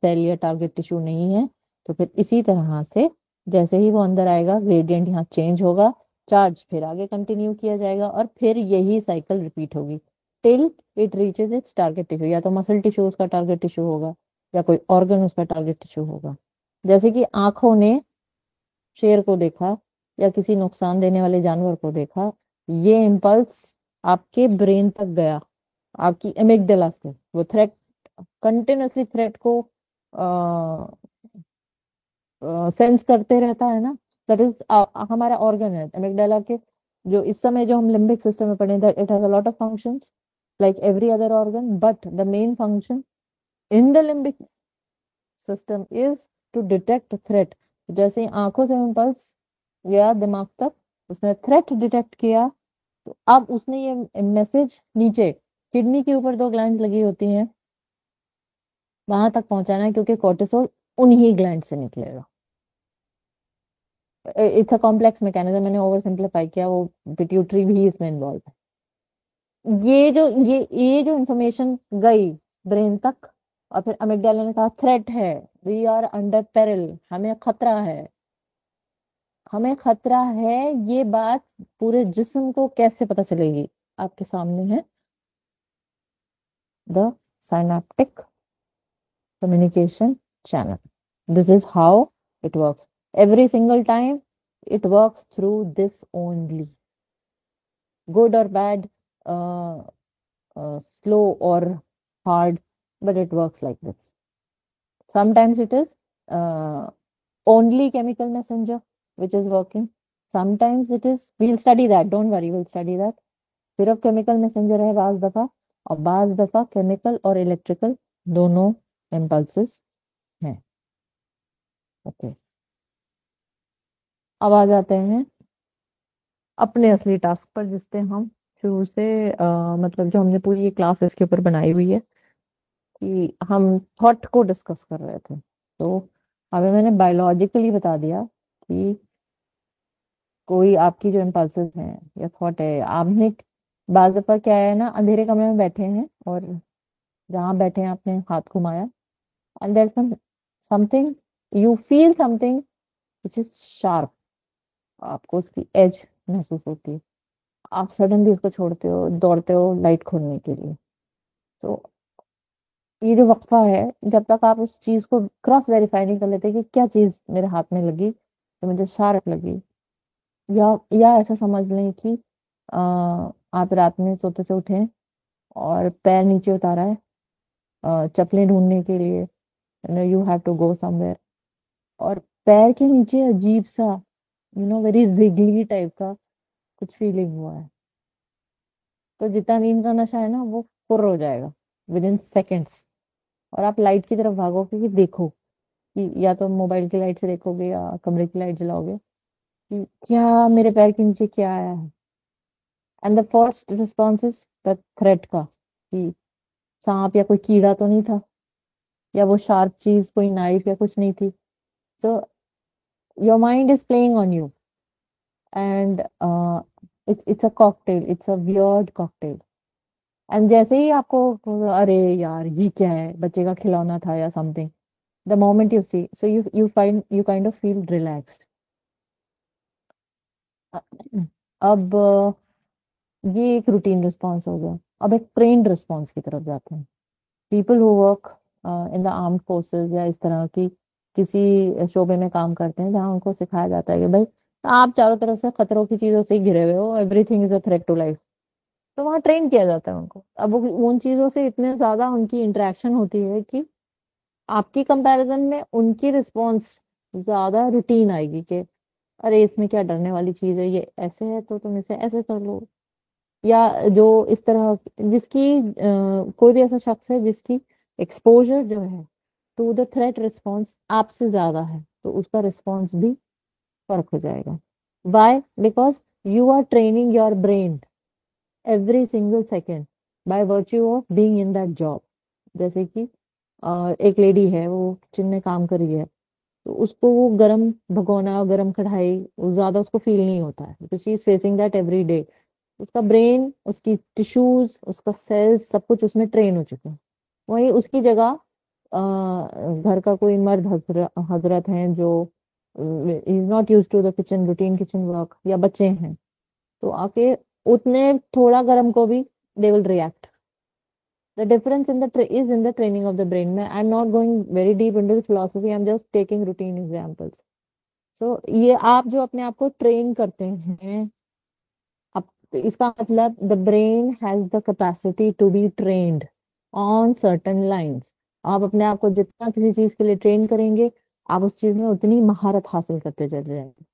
Speaker 1: सेल या टारगेट टिश्यू नहीं है, तो फिर इसी तरह से जैसे ही वो अंदर आएगा, ग्रेडियंट यहाँ चेंज होगा, चार्ज फिर आगे कंटिन्यू किया जाएगा, और फिर यही साइकिल रिपीट होगी till it reaches it's target tissue. या तो मसल टिश्यू उसका टारगेट टिश्यू होगा, या कोई ऑर्गन उसका टारगेट टिश्यू होगा। जैसे कि आंखों ने शेर को देखा या किसी नुकसान देने वाले जानवर को देखा, ये इम्पल्स आपके ब्रेन तक गया, आपकी एमिगडाला से, वो थ्रेट, कंटिन्यूअसली थ्रेट को सेंस करते रहता है ना। दैट इज हमारा ऑर्गन है एमिगडाला के, जो इस समय जो हम लिम्बिक सिस्टम में पढ़े, that it has a lot of functions like every other organ, but the main function in the limbic system is to detect threat. जैसे ही आंखों से इम्पल्स गया दिमाग तक, उसने थ्रेट डिटेक्ट किया, तो अब उसने ये मैसेज नीचे किडनी के ऊपर 2 ग्लैंड लगी होती हैं, वहां तक पहुंचाना है, क्योंकि कोर्टिसोल उन्हीं ग्लैंड से निकलेगा। इट्स अ कॉम्प्लेक्स मैकेनिज्म, मैंने ओवर सिंप्लीफाई किया, वो पिट्यूटरी भी इसमें इन्वॉल्व है। ये जो इंफॉर्मेशन गई ब्रेन तक, और फिर अमिगडाला ने कहा थ्रेट है, वी आर अंडर पेरिल, हमें खतरा है, हमें खतरा है। ये बात पूरे जिस्म को कैसे पता चलेगी? आपके सामने है the synaptic communication channel. This is how it works. Every single time it works through this only. Good or bad, uh, slow or hard, but it works like this. Sometimes it is only chemical messenger which is working. Sometimes it is, we'll study that, don't worry, we'll study that. सिर्फ chemical messenger है बाज दफा, और बाज दफा chemical और electrical दोनों impulses हैं। ओके, अब आ जाते हैं अपने असली टास्क पर, जिससे हम शुरू से मतलब जो हमने पूरी ये क्लास इसके ऊपर बनाई हुई है कि हम थॉट को डिस्कस कर रहे थे। तो अभी मैंने बायोलॉजिकली बता दिया कि कोई आपकी जो इम्पल्सेस हैं या थॉट है, आपने बाज दफा क्या है ना, अंधेरे कमरे में बैठे हैं और जहाँ बैठे हैं आपने हाथ घुमाया, and there something, you feel something which is sharp, आपको उसकी एज महसूस होती है, आप सडनली उसको छोड़ते हो, दौड़ते हो लाइट खोलने के लिए। तो ये जो वक्फा है, जब तक आप उस चीज को क्रॉस वेरीफाई नहीं कर लेते कि क्या चीज मेरे हाथ में लगी तो मुझे शार्प लगी, या ऐसा समझ लें कि आप रात में सोते से उठे और पैर नीचे उतारा है चप्पलें ढूंढने के लिए, you have to go somewhere, और पैर के नीचे अजीब सा वेरी रिगली टाइप का कुछ फीलिंग हुआ है, तो जितना नींद का नशा है ना वो फुर्र हो जाएगा विद इन सेकेंड्स, और आप लाइट की तरफ भागोगे कि देखो, कि या तो मोबाइल की लाइट से देखोगे या कमरे की लाइट जलाओगे कि क्या मेरे पैर के नीचे क्या आया है। And the first response is the threat का, कि सांप या कोई कीड़ा तो नहीं था, या वो शार्प चीज कोई नाइफ या कुछ नहीं थी। So your mind is playing on you, and it's a cocktail, it's a weird cocktail. And जैसे ही आपको अरे यार ये क्या है, बच्चे का खिलौना था या something, the moment you see, so you find, you kind of feel relaxed. अब ये एक रूटीन रिस्पॉन्स हो गया। अब एक ट्रेन्ड रिस्पॉन्स की तरफ जाते हैं। People who work in the armed forces या इस तरह की किसी शोबे में काम करते हैं जहाँ उनको सिखाया जाता है कि भाई आप चारों तरफ से खतरों की चीजों से ही घिरे हुए हो, everything is a threat to life, तो वहाँ ट्रेन किया जाता है उनको। अब उन चीजों से इतने ज्यादा उनकी इंटरेक्शन होती है कि आपकी कंपैरिजन में उनकी रिस्पॉन्स ज्यादा रूटीन आएगी कि अरे इसमें क्या डरने वाली चीज है, ये ऐसे है तो तुम इसे ऐसे कर लो। या जो इस तरह जिसकी कोई भी ऐसा शख्स है जिसकी एक्सपोजर जो है टू द थ्रेट रिस्पॉन्स आपसे ज्यादा है, तो उसका रिस्पॉन्स भी फर्क हो जाएगा। Why? Because you are training your brain every single second by virtue of being in that job. जैसे कि एक लेडी है, वो किचन में काम कर रही है, तो उसको वो गरम भगोना, गरम कढ़ाई वो ज्यादा उसको फील नहीं होता है, because she is facing that every day. उसका ब्रेन, उसकी टिश्यूज, उसका सेल्स, सब कुछ उसमें ट्रेन हो चुका है। वहीं उसकी जगह घर का कोई मर्द हजरत हैं जो is not use to the kitchen routine, kitchen work, या बच्चे हैं, तो आके उतने थोड़ा गर्म को भी they will react. The difference in the is in the training of the brain में। I am not going very deep into the philosophy, I am just taking routine examples. So ये आप जो अपने आप को ट्रेन करते हैं, अब इसका मतलब the brain has the capacity to be trained on certain lines. आप अपने आप को जितना किसी चीज के लिए ट्रेन करेंगे, आप उस चीज में उतनी महारत हासिल करते चले जाएंगे।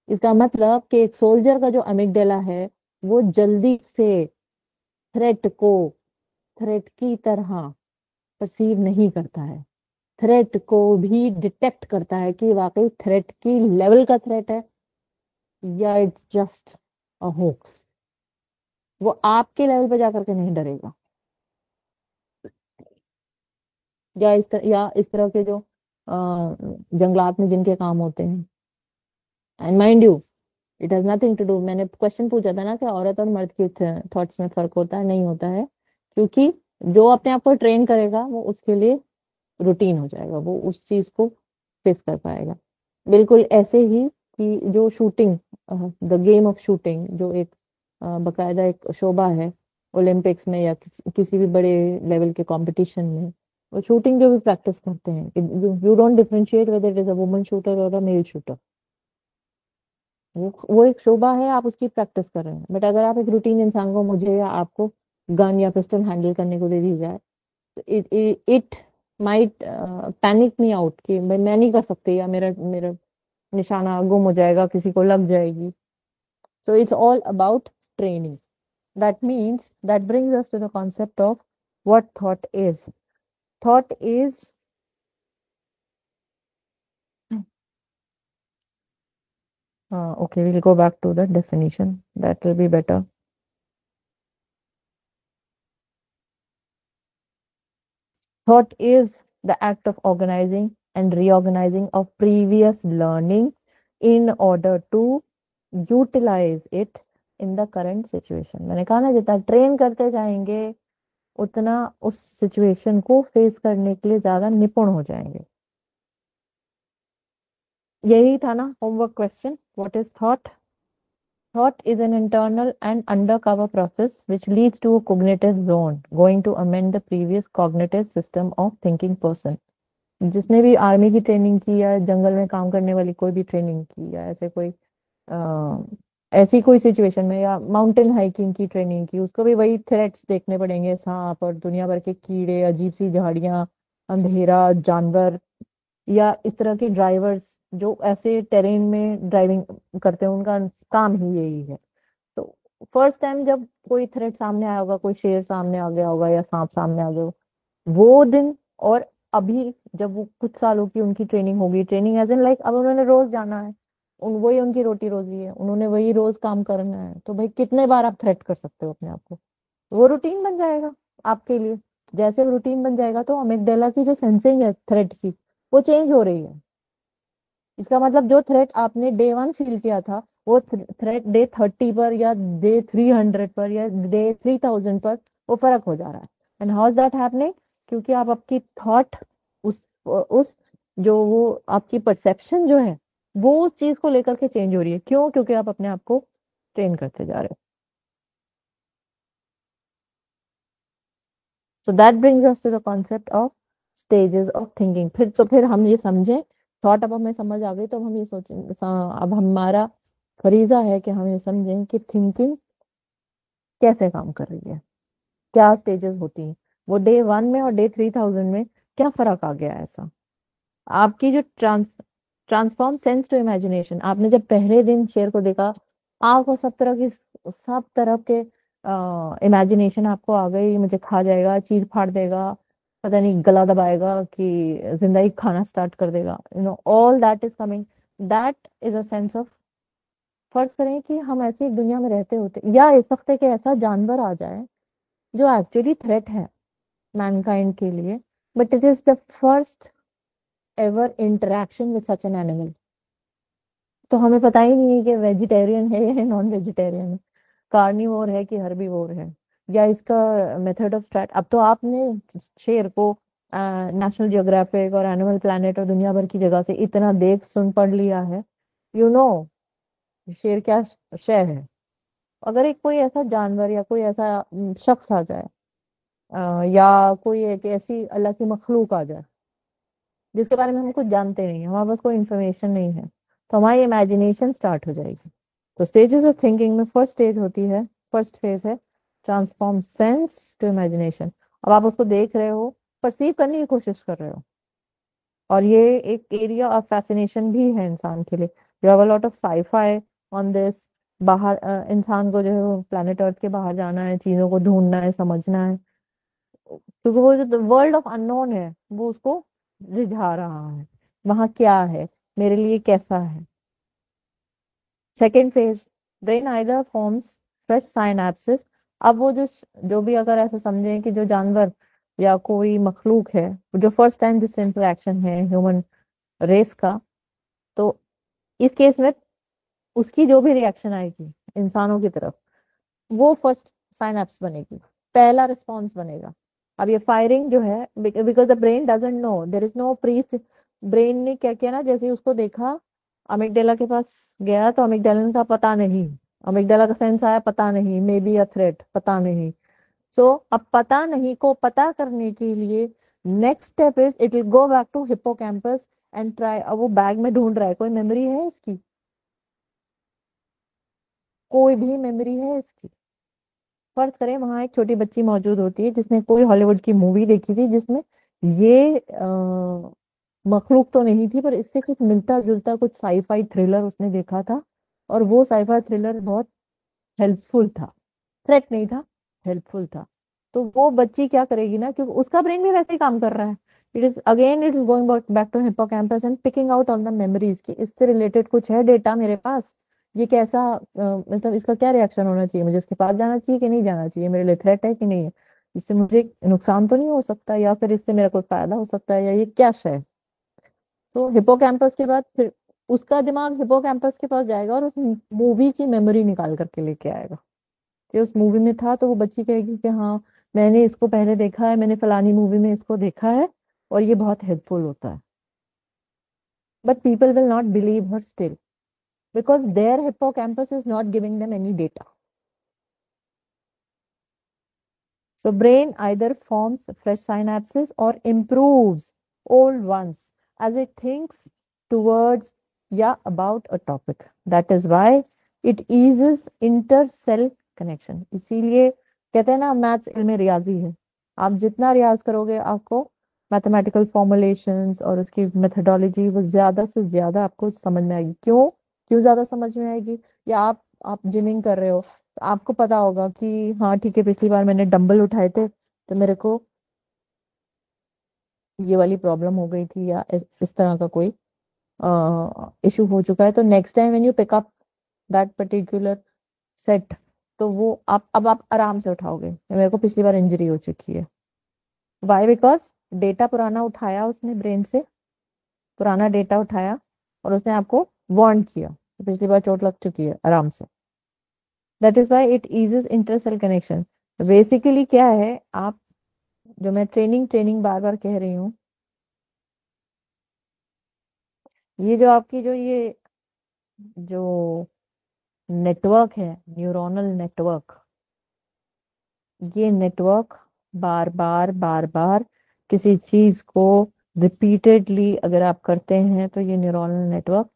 Speaker 1: इसका मतलब कि एक सोल्जर का जो अमिगडाला है वो जल्दी से थ्रेट को थ्रेट की तरह परसीव नहीं करता है, थ्रेट को भी डिटेक्ट करता है कि वाकई थ्रेट की लेवल का थ्रेट है या इट्स जस्ट अ होक्स। वो आपके लेवल पे जाकर के नहीं डरेगा। या इस तरह के जो जंगलात में जिनके काम होते हैं, and mind you it has nothing to do, मैंने क्वेश्चन पूछा था ना कि औरत और मर्द की थॉट्स में फर्क होता है, नहीं होता है, क्योंकि जो अपने आप को ट्रेन करेगा वो उसके लिए रूटीन हो जाएगा, वो उस चीज को फेस कर पाएगा। बिल्कुल ऐसे ही कि जो shooting, the game of shooting, जो एक बकायदा एक शोबा है ओलंपिक्स में या किसी भी बड़े लेवल के कंपटीशन में, वो शूटिंग जो भी प्रैक्टिस करते हैं, you don't differentiate whether it is a woman shooter और अ मेल शूटर। वो एक शोभा है, आप उसकी प्रैक्टिस कर रहे हैं। बट अगर आप एक रूटीन इंसान को, मुझे या आपको गन या पिस्टल हैंडल करने को दे दी जाए, तो it might panic me out कि मैं नहीं कर सकती, या मेरा मेरा निशाना गुम हो जाएगा, किसी को लग जाएगी। So it's all about training. That means that brings us to the concept of what thought is. Thought is okay, we'll go back to the definition, that will be better. Thought is the act of organizing and reorganizing of previous learning in order to utilize it in the current situation. मैंने कहा ना, जितना train करते जाएंगे उतना उस situation को face करने के लिए ज्यादा निपुण हो जाएंगे। यही था ना homework question, what is thought? Thought is an internal and undercover process which leads to a cognitive zone, going to amend the previous cognitive system of thinking person। जिसने भी आर्मी की ट्रेनिंग की या जंगल में काम करने वाली कोई भी ट्रेनिंग की या ऐसे कोई ऐसी कोई सिचुएशन में या माउंटेन हाइकिंग की ट्रेनिंग की, उसको भी वही थ्रेट्स देखने पड़ेंगे, सांप और दुनिया भर के कीड़े, अजीब सी झाड़ियां, अंधेरा, जानवर, या इस तरह के ड्राइवर्स जो ऐसे टेरेन में ड्राइविंग करते हैं, उनका काम ही यही है। तो फर्स्ट टाइम जब कोई थ्रेट सामने आया होगा, कोई शेर सामने आ गया होगा या सांप सामने आ गया होगा, वो दिन और अभी जब वो कुछ सालों की उनकी ट्रेनिंग होगी, ट्रेनिंग एज इन लाइक अब उन्होंने रोज जाना है, वही उनकी रोटी रोजी है, उन्होंने वही रोज काम करना है, तो भाई कितने बार आप थ्रेट कर सकते हो अपने आप को? वो रूटीन बन जाएगा आपके लिए। जैसे रूटीन बन जाएगा तो अमिगडाला की जो सेंसिंग है थ्रेट की, वो चेंज हो रही है। इसका मतलब जो थ्रेट आपने डे 1 फील किया था, वो थ्रेट डे 30 पर या डे 300 पर या डे 3000 पर वो फर्क हो जा रहा है। And how is that happening? क्योंकि आप आपकी थॉट, उस जो वो आपकी परसेप्शन जो है, वो उस चीज को लेकर के चेंज हो रही है। क्यों? क्योंकि आप अपने आप को ट्रेन करते जा रहे हो। So that brings us to the concept of stages of thinking. फिर हम ये समझें, थॉट अब हमें समझ आ गई, तो अब हम ये सोचें, अब हमारा फरीजा है कि हम ये समझें कि थिंकिंग कैसे काम कर रही है, क्या स्टेजेस होती हैं, वो डे 1 में और डे 3000 में क्या फर्क आ गया है ऐसा। आपकी जो ट्रांसफॉर्म सेंस टू इमेजिनेशन, आपने जब पहले दिन शेर को देखा, आपको सब तरह के इमेजिनेशन आपको आ गई, मुझे खा जाएगा, चीर फाड़ देगा, पता नहीं गला दबाएगा कि जिंदा ही खाना स्टार्ट कर देगा, all that is coming. That is a sense of, फर्ज करें कि हम ऐसी एक दुनिया में रहते होते, या इस हफ्ते के ऐसा जानवर आ जाए जो एक्चुअली थ्रेट है मैनकाइंड के लिए, but it is the first ever interaction with such an animal. तो हमें पता ही नहीं है कि वेजिटेरियन है या नॉन वेजिटेरियन है, कार्निवोर है कि हर्बीवोर है, या इसका मेथड ऑफ स्ट्रैट। अब तो आपने शेर को नेशनल जियोग्राफिक और एनिमल प्लैनेट और दुनिया भर की जगह से इतना देख सुन पढ़ लिया है, यू नो शेर क्या शय है। अगर एक कोई ऐसा जानवर या कोई ऐसा शख्स आ जाए, या कोई एक ऐसी अल्लाह की मखलूक आ जाए जिसके बारे में हम कुछ जानते नहीं है, हमारे पास कोई इन्फॉर्मेशन नहीं है, तो हमारी इमेजिनेशन स्टार्ट हो जाएगी। तो स्टेजेस ऑफ थिंकिंग में फर्स्ट स्टेज होती है, फर्स्ट फेज है ट्रांसफॉर्म सेंस टू इमेजिनेशन। अब आप उसको देख रहे हो, परसीव करने की कोशिश कर रहे हो, और ये एक एरिया ऑफ फैसिनेशन भी है इंसान के लिए। You have a lot of sci fi on this. बाहर इंसान को जो है वो प्लेनेट अर्थ के बाहर जाना है, चीजों को ढूंढना है, समझना है, क्योंकि वो जो वर्ल्ड ऑफ अननोन है वो उसको रिझा रहा है। वहां क्या है, मेरे लिए कैसा है। Second phase, brain either forms fresh synapses. अब वो जो भी, अगर ऐसा समझें कि जो जानवर या कोई मखलूक है, जो फर्स्ट टाइम जिससे इंटरेक्शन है ह्यूमन रेस का, तो इस केस में उसकी जो भी रिएक्शन आएगी इंसानों की तरफ, वो फर्स्ट साइनेप्स बनेगी, पहला रिस्पॉन्स बनेगा। अब ये फायरिंग जो है, because the brain doesn't know, there is no pre. Brain ने क्या किया ना, जैसे ही उसको देखा, अमिगडाला के पास गया, तो अमिगडाला का पता नहीं, अमिगडाला का सेंस आया, पता नहीं, मे बी अ थ्रेट, पता नहीं। सो अब पता नहीं को पता करने के लिए next step is it will go back to hippocampus and try. अब वो बैग में ढूंढ रहा है, कोई मेमोरी है इसकी, कोई भी मेमोरी है इसकी। फर्ज करें वहां एक छोटी बच्ची मौजूद होती है जिसने कोई हॉलीवुड की मूवी देखी थी जिसमें ये मखलूक तो नहीं थी, पर इससे कुछ मिलता जुलता कुछ साईफाई थ्रिलर उसने देखा था, और वो साईफाई थ्रिलर बहुत हेल्पफुल था, थ्रेट नहीं था, हेल्पफुल था। तो वो बच्ची क्या करेगी ना, क्योंकि उसका ब्रेन भी वैसे ही काम कर रहा है, it is going back to hippocampus and picking out on the memories की इससे रिलेटेड कुछ है डेटा मेरे पास, ये कैसा मतलब इसका क्या रिएक्शन होना चाहिए, मुझे इसके पास जाना चाहिए कि नहीं जाना चाहिए, मेरे लिए थ्रेट है कि नहीं है, इससे मुझे नुकसान तो नहीं हो सकता, या फिर इससे मेरा कोई फायदा हो सकता है, या ये क्या है। तो हिप्पोकैम्पस के बाद फिर उसका दिमाग हिपोकैम्पस के पास जाएगा और उस मूवी की मेमोरी निकाल करके लेके आएगा कि उस मूवी में था, तो वो बच्ची कहेगी कि हाँ मैंने इसको पहले देखा है, मैंने फलानी मूवी में इसको देखा है और ये बहुत हेल्पफुल होता है। But people will not believe her still because their hippocampus is not giving them any data. So brain either forms fresh synapses or improves old ones as it thinks towards या about a topic. That is why it eases inter-cell connection. इसीलिए कहते हैं ना maths इल्म रियाजी है, आप जितना रियाज करोगे आपको मैथमेटिकल फॉर्मुलेशंस और उसकी मेथडोलॉजी वो ज्यादा से ज्यादा आपको समझ में आएगी। क्यों क्यों ज्यादा समझ में आएगी? या आप जिमिंग कर रहे हो तो आपको पता होगा कि हाँ ठीक है, पिछली बार मैंने डंबल उठाए थे तो मेरे को ये वाली प्रॉब्लम हो गई थी, या इस तरह का कोई इशू हो चुका है, तो next time when you pick up that particular set तो वो आप आराम से उठाओगे। मेरे को पिछली बार इंजरी हो चुकी है, वाई? बिकॉज डेटा पुराना उठाया उसने, ब्रेन से पुराना डेटा उठाया और उसने आपको वार्न किया कि पिछली बार चोट लग चुकी है, आराम से। That is why it eases intercell connection. Basically क्या है, आप जो मैं ट्रेनिंग ट्रेनिंग बार बार कह रही हूँ, ये जो आपकी जो नेटवर्क है, न्यूरोनल नेटवर्क, ये नेटवर्क बार बार किसी चीज को रिपीटेडली अगर आप करते हैं तो ये न्यूरोनल नेटवर्क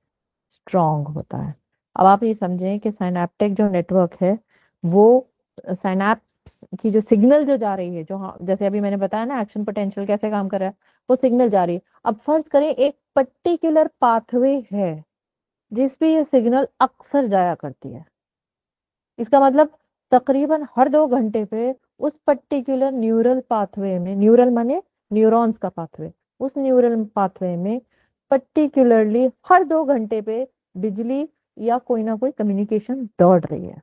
Speaker 1: स्ट्रांग होता है। अब आप ये समझें कि साइनेप्टिक जो नेटवर्क है वो साइनैप्स की जो सिग्नल जो जा रही है, जो हाँ जैसे अभी मैंने बताया ना एक्शन पोटेंशियल कैसे काम कर रहा है, वो सिग्नल जा रही है। अब फर्ज करें एक पर्टिकुलर पाथवे है जिस पे ये सिग्नल अक्सर जाया करती है, इसका मतलब तकरीबन हर 2 घंटे पे उस पर्टिकुलर न्यूरल पाथवे में, न्यूरल माने न्यूरॉन्स का पाथवे, उस न्यूरल पाथवे में पर्टिकुलरली हर 2 घंटे पे बिजली या कोई ना कोई कम्युनिकेशन दौड़ रही है।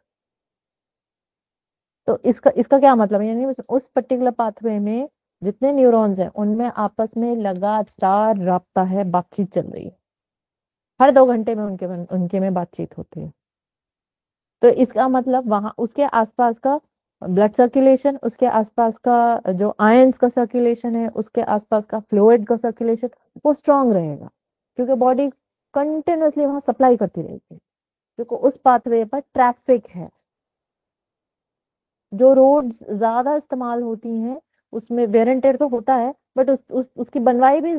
Speaker 1: तो इसका इसका क्या मतलब है, यानी उस पर्टिकुलर पाथवे में जितने न्यूरॉन्स हैं उनमें आपस में लगातार राब्ता है, बातचीत चल रही है, हर 2 घंटे में उनके उनके में बातचीत होती है। तो इसका मतलब वहां उसके आसपास का ब्लड सर्कुलेशन, उसके आसपास का जो आयंस का सर्कुलेशन है, उसके आसपास का फ्लूइड का सर्कुलेशन वो स्ट्रांग रहेगा, क्योंकि बॉडी कंटिन्यूअसली वहां सप्लाई करती रहेगी, क्योंकि उस पाथवे पर ट्रैफिक है। जो रोड्स ज्यादा इस्तेमाल होती हैं उसमें वेयर एंड टेयर तो होता है, बट उसकी बनवाई भी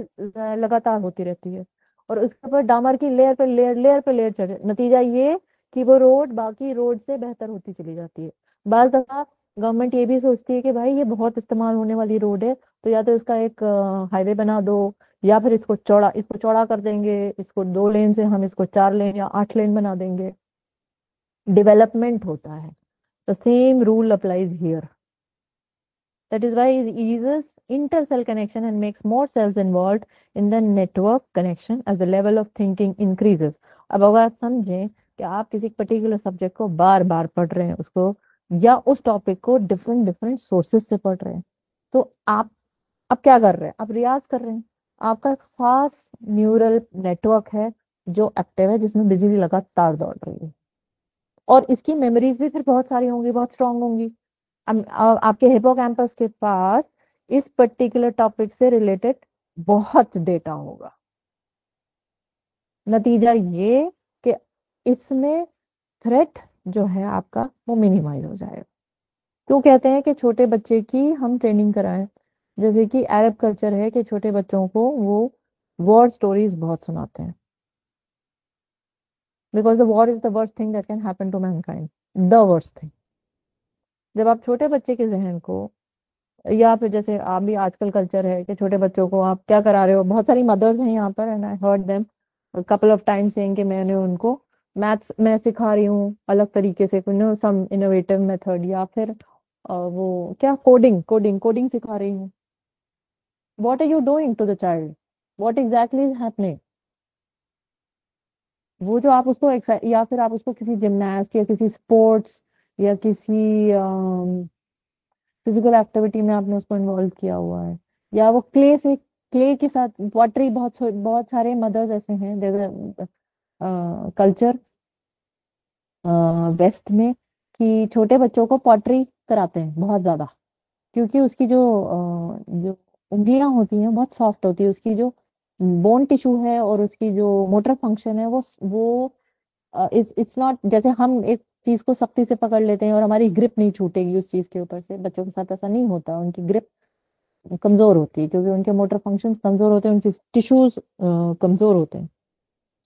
Speaker 1: लगातार होती रहती है, और उसके ऊपर डामर की लेयर पे लेयर, लेयर पे लेयर चढ़े, नतीजा ये कि वो रोड बाकी रोड से बेहतर होती चली जाती है। बाज दफा गवर्नमेंट ये भी सोचती है कि भाई ये बहुत इस्तेमाल होने वाली रोड है, तो या तो इसका एक हाईवे बना दो, या फिर इसको चौड़ा कर देंगे, इसको 2 लेन से हम इसको 4 लेन या 8 लेन बना देंगे। डेवलपमेंट होता है। The same rule applies here. That is why it eases inter-cell connection and makes more cells involved in the network connection as the level of thinking increases. अब अगर आप समझें कि आप किसी पर्टिकुलर सब्जेक्ट को बार बार पढ़ रहे हैं उसको, या उस टॉपिक को डिफरेंट डिफरेंट सोर्सेज से पढ़ रहे हैं, तो आप क्या कर रहे हैं? आप रियाज कर रहे हैं। आपका एक खास न्यूरल नेटवर्क है जो एक्टिव है, जिसमें बिजली लगातार दौड़ रही है, और इसकी मेमोरीज भी फिर बहुत सारी होंगी, बहुत स्ट्रांग होंगी। आपके हिपोकैम्पस के पास इस पर्टिकुलर टॉपिक से रिलेटेड बहुत डेटा होगा। नतीजा ये कि इसमें थ्रेट जो है आपका वो मिनिमाइज हो जाएगा। क्यों कहते हैं कि छोटे बच्चे की हम ट्रेनिंग कराएं? जैसे कि अरब कल्चर है कि छोटे बच्चों को वो वॉर स्टोरीज बहुत सुनाते हैं, because the war is the worst thing that can happen to mankind, the worst thing. जब आप छोटे बच्चे के जहन को, या फिर जैसे आप भी आजकल कल्चर है कि छोटे बच्चों को आप क्या करा रहे हो, बहुत सारी मदर्स हैं यहाँ पर and I heard them couple of time saying कि मैंने उनको मैथ्स मैं सिखा रही हूँ अलग तरीके से, सम इनोवेटिव मेथड, या फिर वो क्या कोडिंग कोडिंग कोडिंग सिखा रही हूँ। What are you doing to the child? What exactly is happening? वो जो आप उसको या फिर आप उसको किसी जिमनास्ट या किसी स्पोर्ट्स या किसी फिजिकल एक्टिविटी में आपने उसको इन्वॉल्व किया हुआ है, या वो क्ले के साथ पॉटरी, बहुत बहुत सारे मदर्स ऐसे हैं कल्चर वेस्ट में कि छोटे बच्चों को पॉटरी कराते हैं बहुत ज्यादा, क्योंकि उसकी जो उंगलियां होती हैं बहुत सॉफ्ट होती है, उसकी जो बोन टिश्यू है और उसकी जो मोटर फंक्शन है वो इट्स नॉट जैसे हम एक चीज को सख्ती से पकड़ लेते हैं और हमारी ग्रिप नहीं छूटेगी उस चीज के ऊपर से, बच्चों के साथ ऐसा नहीं होता, उनकी ग्रिप कमजोर होती है क्योंकि उनके मोटर फंक्शंस कमजोर होते हैं, उनके टिश्यूज कमजोर होते हैं।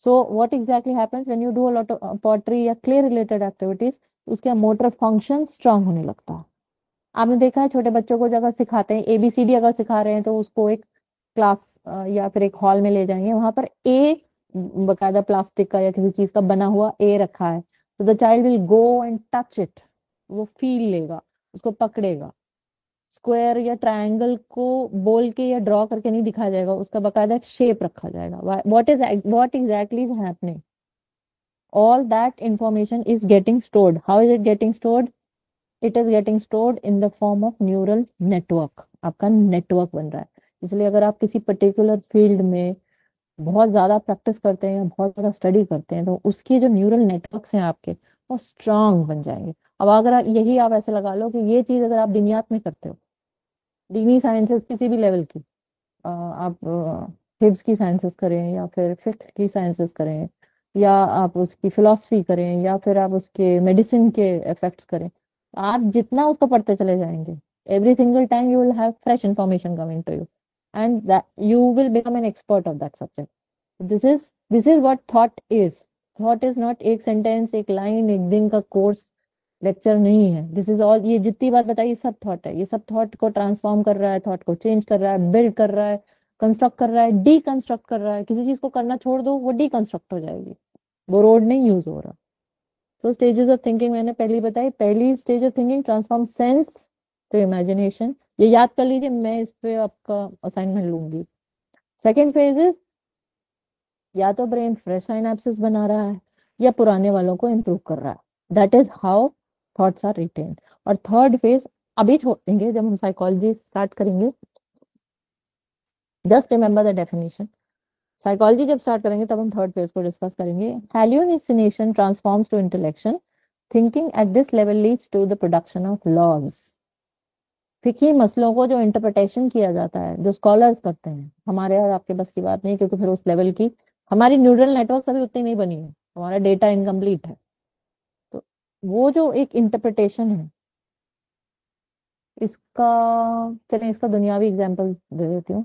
Speaker 1: So what exactly happens when you do a lot of pottery या क्ले रिलेटेड एक्टिविटीज, उसके मोटर फंक्शन स्ट्रांग होने लगता है। आपने देखा है छोटे बच्चों को अगर सिखाते हैं एबीसीडी अगर सिखा रहे हैं तो उसको एक क्लास या फिर एक हॉल में ले जाएंगे, वहां पर ए बकायदा प्लास्टिक का या किसी चीज का बना हुआ ए रखा है, तो the child will go and touch it, वो फील लेगा, उसको पकड़ेगा। स्क्वायर या ट्रायंगल को बोल के या ड्रॉ करके नहीं दिखाया जाएगा, उसका बकायदा एक शेप रखा जाएगा। What exactly is happening, all that information is getting stored. How is it getting stored? It is getting stored in the form of neural network. आपका नेटवर्क बन रहा है। इसलिए अगर आप किसी पर्टिकुलर फील्ड में बहुत ज्यादा प्रैक्टिस करते हैं या बहुत ज्यादा स्टडी करते हैं तो उसके जो न्यूरल नेटवर्क्स हैं आपके, वो स्ट्रांग बन जाएंगे। अब अगर यही आप ऐसे लगा लो कि ये चीज अगर आप दिनियात में करते हो, दीनी साइंसेस किसी भी लेवल की, आप हिब्स की साइंसेस करें या फिर फिक्र की साइंसेस करें या आप उसकी फिलॉसफी करें या फिर आप उसके मेडिसिन के इफेक्ट्स करें, आप जितना उसको पढ़ते चले जाएंगे, every single time you will have fresh information coming to you and that you will become an expert of that subject. This is what thought is. Thought is not एक sentence, एक line, एक दिन का course, lecture नहीं है। This is all, ये जितनी बात बताई ये सब थॉट है। ये सब थॉट को ट्रांसफॉर्म कर रहा है, थॉट को चेंज कर रहा है, बिल्ड कर रहा है, कंस्ट्रक्ट कर रहा है, डीकंस्ट्रक्ट कर रहा है। किसी चीज को करना छोड़ दो वो डीकंस्ट्रक्ट हो जाएगी, वो रोड नहीं यूज हो रहा। तो स्टेजेस ऑफ थिंकिंग मैंने पहली बताई। पहली stage of thinking transform sense to imagination, ये याद कर लीजिए, मैं इस पे आपका असाइनमेंट लूंगी। सेकेंड फेज इज या तो ब्रेन फ्रेश साइनेप्सिस बना रहा है या पुराने वालों को इम्प्रूव कर रहा है। That is how thoughts are written. और थर्ड फेज अभी छोड़ देंगे, जब हम साइकोलॉजी स्टार्ट करेंगे, just remember the definition. Psychology जब स्टार्ट करेंगे तब हम थर्ड फेज को डिस्कस करेंगे। Hallucination transforms to intellection, thinking at this level leads to the production of laws. फिकी मसलों को जो इंटरप्रिटेशन किया जाता है, जो स्कॉलर्स करते हैं, हमारे और आपके बस की बात नहीं, क्योंकि फिर उस लेवल की हमारी न्यूरल नेटवर्क अभी उतनी नहीं बनी है, हमारा डेटा इनकम्प्लीट है। तो वो जो एक इंटरप्रिटेशन है, इसका चलिए इसका दुनियावी एग्जांपल दे देती हूँ।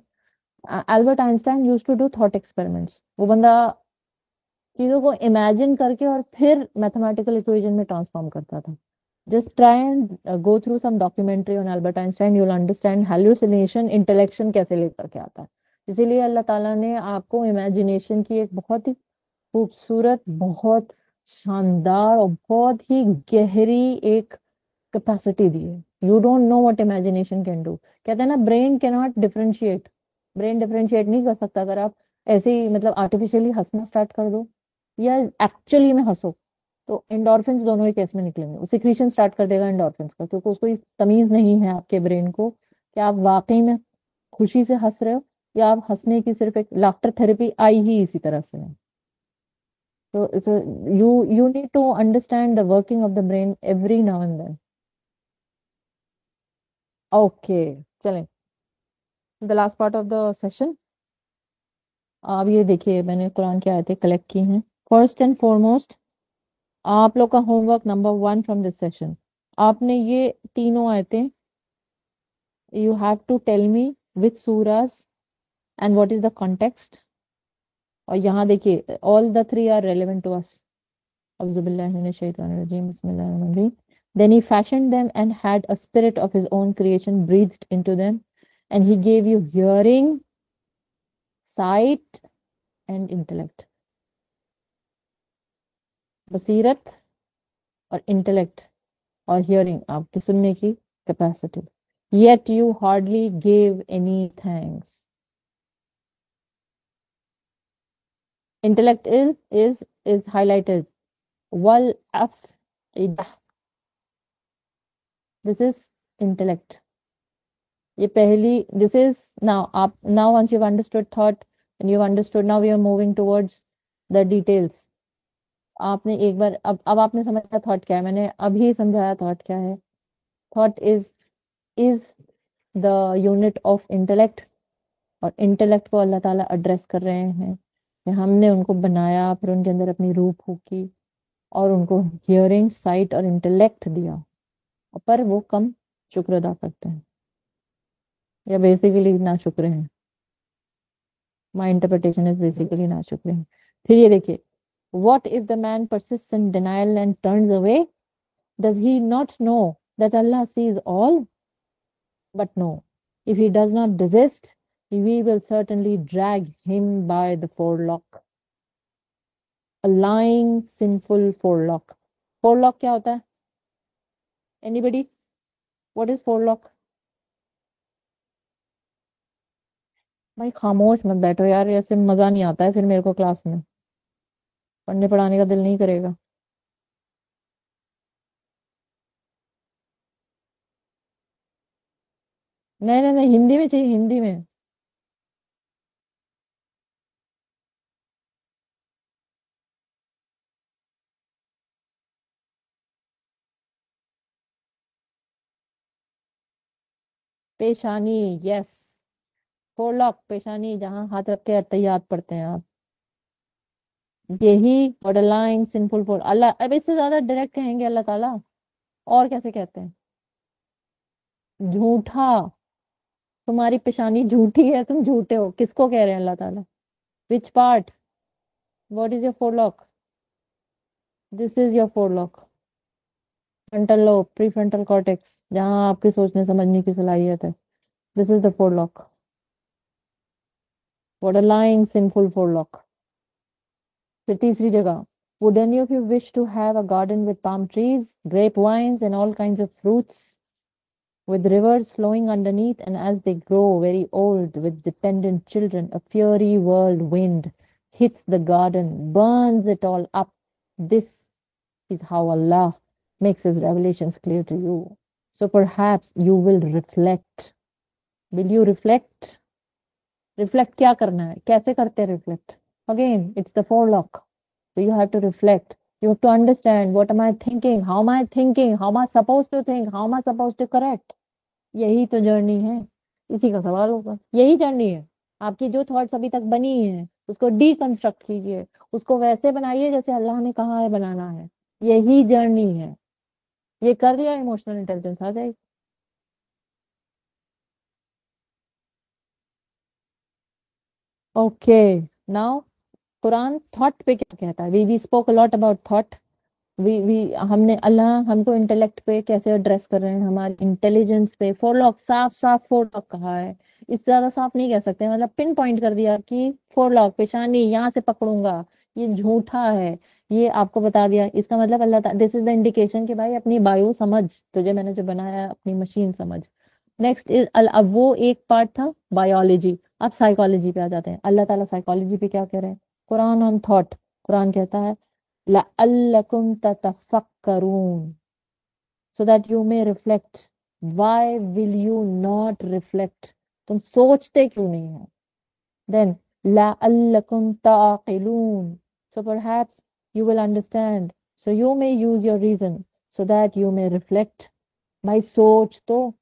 Speaker 1: Albert Einstein used to do thought experiments. वो बंदा चीजों को इमेजिन करके और फिर मैथमेटिकल इक्वेशन में ट्रांसफॉर्म करता था। Just try and go through some documentary on Albert Einstein, you will understand hallucination intellection कैसे लेकर के आता है। इसीलिए अल्लाह ताला ने आपको इमेजिनेशन की एक बहुत ही खूबसूरत, बहुत शानदार और बहुत ही गहरी एक कैपेसिटी दी है। You don't know what imagination can do. कहते हैं ना, brain can not differentiate, brain differentiate नहीं कर सकता। अगर आप ऐसे ही मतलब आर्टिफिशियली हंसना स्टार्ट कर दो या एक्चुअली में हंसो, तो एंडोर्फिन्स दोनों ही केस में निकलेंगे। वो सिक्रीशन स्टार्ट कर देगा एंडोर्फिन्स का, क्योंकि उसको इस तमीज नहीं है आपके ब्रेन को कि आप वाकई में खुशी से हंस रहे हो या आप हंसने की सिर्फ एक लाफ्टर थेरेपी आई ही इसी तरह से है। so you need to understand the working of the brain every now and then. Okay, चलें, the last part of the session. अब ये देखिए, मैंने कुरान की आयतें कलेक्ट की हैं। फर्स्ट एंड फॉरमोस्ट, आप लोग का homework number 1 from this session, आपने ये तीनों आयतें, you have to tell me which सूरास and what is the context. और यहाँ देखिए, all the 3 are relevant to us. औज़ुबिल्लाहि मिनश शैतानिर रजीम, बिस्मिल्लाहिर रहमानिर रहीम। Then he fashioned them and had a spirit of his own creation breathed into them, and he gave you hearing, sight, and intellect. बसीरत और इंटेलेक्ट और हियरिंग, आपकी सुनने की capacity. Yet you hardly gave any thanks. Intellect is highlighted. Wal af'idah. This is intellect. ये पहली, this is now now once you've understood thought and you've understood, now we are moving towards the details. आपने एक बार, अब आपने समझा thought क्या है, मैंने अभी समझाया थॉट क्या है। Thought is the unit of intellect, और इंटेलेक्ट को अल्लाह ताला एड्रेस कर रहे हैं कि हमने उनको बनाया, फिर उनके अंदर अपनी रूह फूकी और उनको हियरिंग, साइट और इंटेलेक्ट दिया, पर वो कम शुक्र अदा करते हैं या बेसिकली ना शुक्र हैं। माई इंटरप्रिटेशन इज बेसिकली ना शुक्र हैं। फिर ये देखिए, what if the man persists in denial and turns away? Does he not know that Allah sees all? But no, if he does not desist, we will certainly drag him by the forelock. A lying, sinful forelock. Forelock क्या होता है? Anybody? What is forelock? भाई खामोश मत बैठो यार, ऐसे मजा नहीं आता है फिर मेरे को क्लास में पढ़ने पढ़ाने का दिल नहीं करेगा। नहीं नहीं नहीं, हिंदी में चाहिए, हिंदी में। पेशानी, यस। फोरलॉक पेशानी, जहाँ हाथ रख के अत्तहियात पढ़ते हैं आप, यही बॉर्डरलाइन सिंफुल फोर। अल्लाह, अब इससे ज्यादा डायरेक्ट कहेंगे अल्लाह ताला, और कैसे कहते हैं? झूठा, तुम्हारी पेशानी झूठी है, तुम झूठे हो, किसको कह रहे हैं Allah Taala? Which part? What is your forelock? This is your forelock. Frontal lobe, pre frontal cortex, जहाँ आपके सोचने समझने की सलाहियत है, this is the forelock, borderline sinful forelock. फिर तीसरी जगह, would any of you wish to have a garden with palm trees, grape vines and all kinds of fruits, with rivers flowing underneath, and as they grow very old with dependent children, a fiery whirlwind hits the garden, burns it all up? This is how Allah makes his revelations clear to you. So perhaps you will reflect. Will you reflect? Reflect क्या करना है, कैसे करते हैं reflect? Again, it's the forelock. So you have to reflect. You have to understand, what am I thinking? How am I thinking? How am I supposed to think? How am I supposed to correct? यही तो journey है, इसी का सवाल होगा। यही journey है आपकी, जो थॉट्स अभी तक बनी है उसको डीकंस्ट्रक्ट कीजिए, उसको वैसे बनाइए जैसे अल्लाह ने कहा है बनाना है। यही जर्नी है, ये कर लिया, इमोशनल इंटेलिजेंस आ जाएगी। ओके, नाउ कुरान थॉट पे क्या कहता है? We spoke a lot about thought. We हमने, अल्लाह हमको इंटेलेक्ट पे कैसे एड्रेस कर रहे हैं, हमारे इंटेलिजेंस पे। फोरलॉक, साफ साफ फोरलॉक कहा है, इससे ज्यादा साफ नहीं कह सकते, मतलब पिन पॉइंट कर दिया कि फोरलॉक पेशानी यहाँ से पकड़ूंगा, ये झूठा है, ये आपको बता दिया। इसका मतलब अल्लाह, दिस इज द इंडिकेशन कि भाई अपनी बायो समझ, तुझे मैंने जो बनाया है अपनी मशीन समझ। नेक्स्ट इज, अब वो एक पार्ट था बायोलॉजी, अब साइकोलॉजी पे आ जाते हैं। अल्लाह ताला साइकोलॉजी पे क्या कह रहे हैं? कुरान ऑन थॉट, कुरान कहता है लअल्लकुम ततफक्करून, so that you may reflect. Why will you not reflect? तुम सोचते क्यों नहीं हो? Then लअल्लकुम ताक़िलून, so perhaps you will understand, so you may use your reason, so that you may reflect. भाई सोच तो।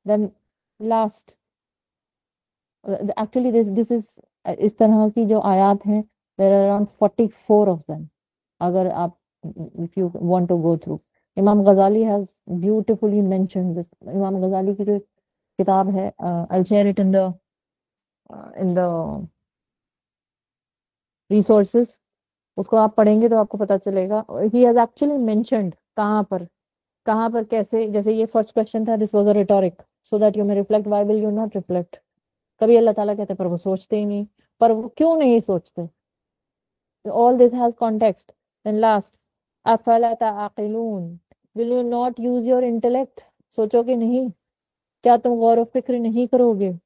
Speaker 1: Then last, actually this is, इस तरह की जो आयात हैं, there are around 44 of them, अगर आप, if you want to go through. इमाम गजाली has beautifully mentioned this. इमाम गजाली की जो किताब है, I'll share it in the resources, उसको आप पढ़ेंगे तो आपको पता चलेगा। he has actually mentioned कहाँ पर कैसे, जैसे ये फर्स्ट क्वेश्चन था, this was a rhetoric, so that you may reflect, why will you not reflect? कभी अल्लाह ताला कहते हैं पर वो सोचते ही नहीं, पर वो क्यों नहीं सोचते? all this has context. Then last, अफला ताक़िलून, will you not use your intellect? सोचोगे नहीं? क्या तुम गौर व फिक्र नहीं करोगे?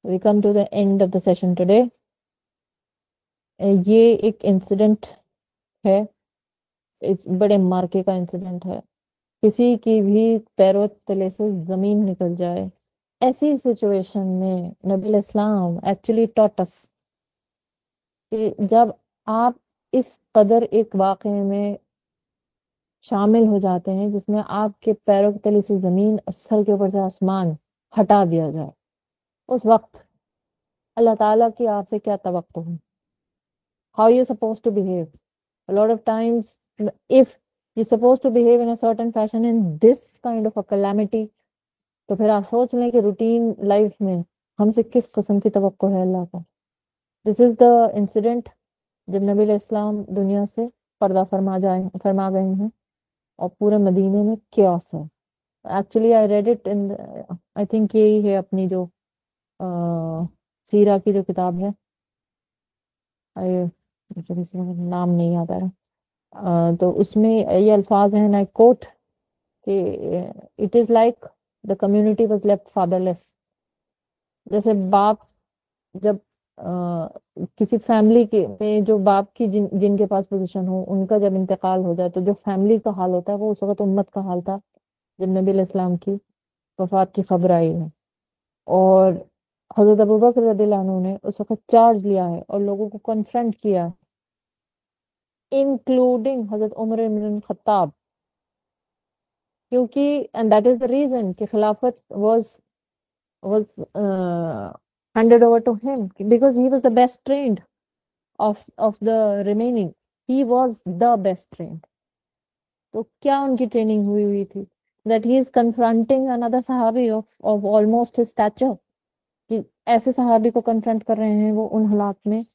Speaker 1: We come to the end of the session today. ये एक इंसिडेंट है, इस बड़े मार्के का इंसिडेंट है किसी की भी पैरों तले से जमीन निकल जाए, ऐसी सिचुएशन में नबी इस्लाम एक्चुअली टॉट अस कि जब आप इस कदर एक वाक़े में शामिल हो जाते हैं जिसमें आपके पैरों के तले से जमीन और सर के ऊपर से आसमान हटा दिया जाए, उस वक्त अल्लाह ताला की आपसे क्या तवक्को है, how you suppose to behave. A lot of times, if you're supposed to behave in a certain fashion in this kind of a calamity, तो फिर आप सोच लें कि रूटीन लाइफ में हमसे किस किस्म की तवक्को है अल्लाह का. दिस इज द इंसिडेंट जब नबी इस्लाम दुनिया से पर्दा फरमा गए हैं और पूरे मदीने में क्यास है. Actually I read it in, I think यही है अपनी जो सीरा की जो किताब है, आई मुझे किसी का नाम नहीं याद आ रहा. तो उसमें ये अल्फाज हैं, आई कोट कि it is like the community was left fatherless. जैसे बाप जब किसी फैमिली के में जो बाप की जिनके पास पोजीशन हो उनका जब इंतकाल हो जाए तो जो फैमिली का हाल होता है वो उस वक्त उम्मत का हाल था जब नबी इस्लाम की वफात की खबर आई है. और हजरत अबू बकर रदियल्लाहु अन्हु ने उस वक्त चार्ज लिया है और लोगों को कन्फ्रंट किया, इंक्लूडिंग हजरत उमर इब्न खत्ताब, क्योंकि and that is the reason कि खिलाफत was handed over to him because he was the best trained of the remaining. He was the best trained. तो क्या उनकी ट्रेनिंग हुई हुई थी that he is confronting another sahabi of almost his stature, कि ऐसे सहाबी को कन्फ्रंट कर रहे हैं वो उन हालात में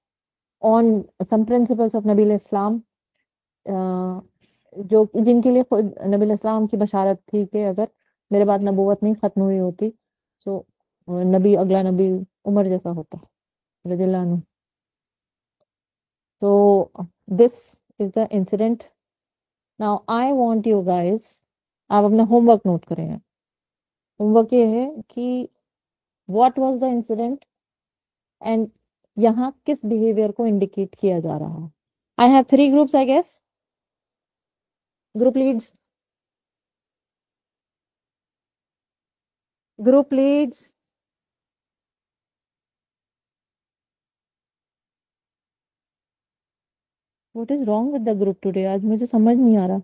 Speaker 1: ऑन सम प्रिंसिपल्स ऑफ नबी इस्लाम, जो जिनके लिए खुद नबी इस्लाम की बशारत थी कि अगर मेरे बाद नबूवत नहीं खत्म हुई होती तो अगला नबी उमर जैसा होता रज़ियल्लाहु अन्हु. तो this is the incident. Now I want you guys, आप अपना होमवर्क नोट करें. होमवर्क ये है कि what was the incident and यहाँ किस बिहेवियर को इंडिकेट किया जा रहा है. I have 3 groups I guess. Group leads, group leads. What is wrong with the group today, आज मुझे समझ नहीं आ रहा.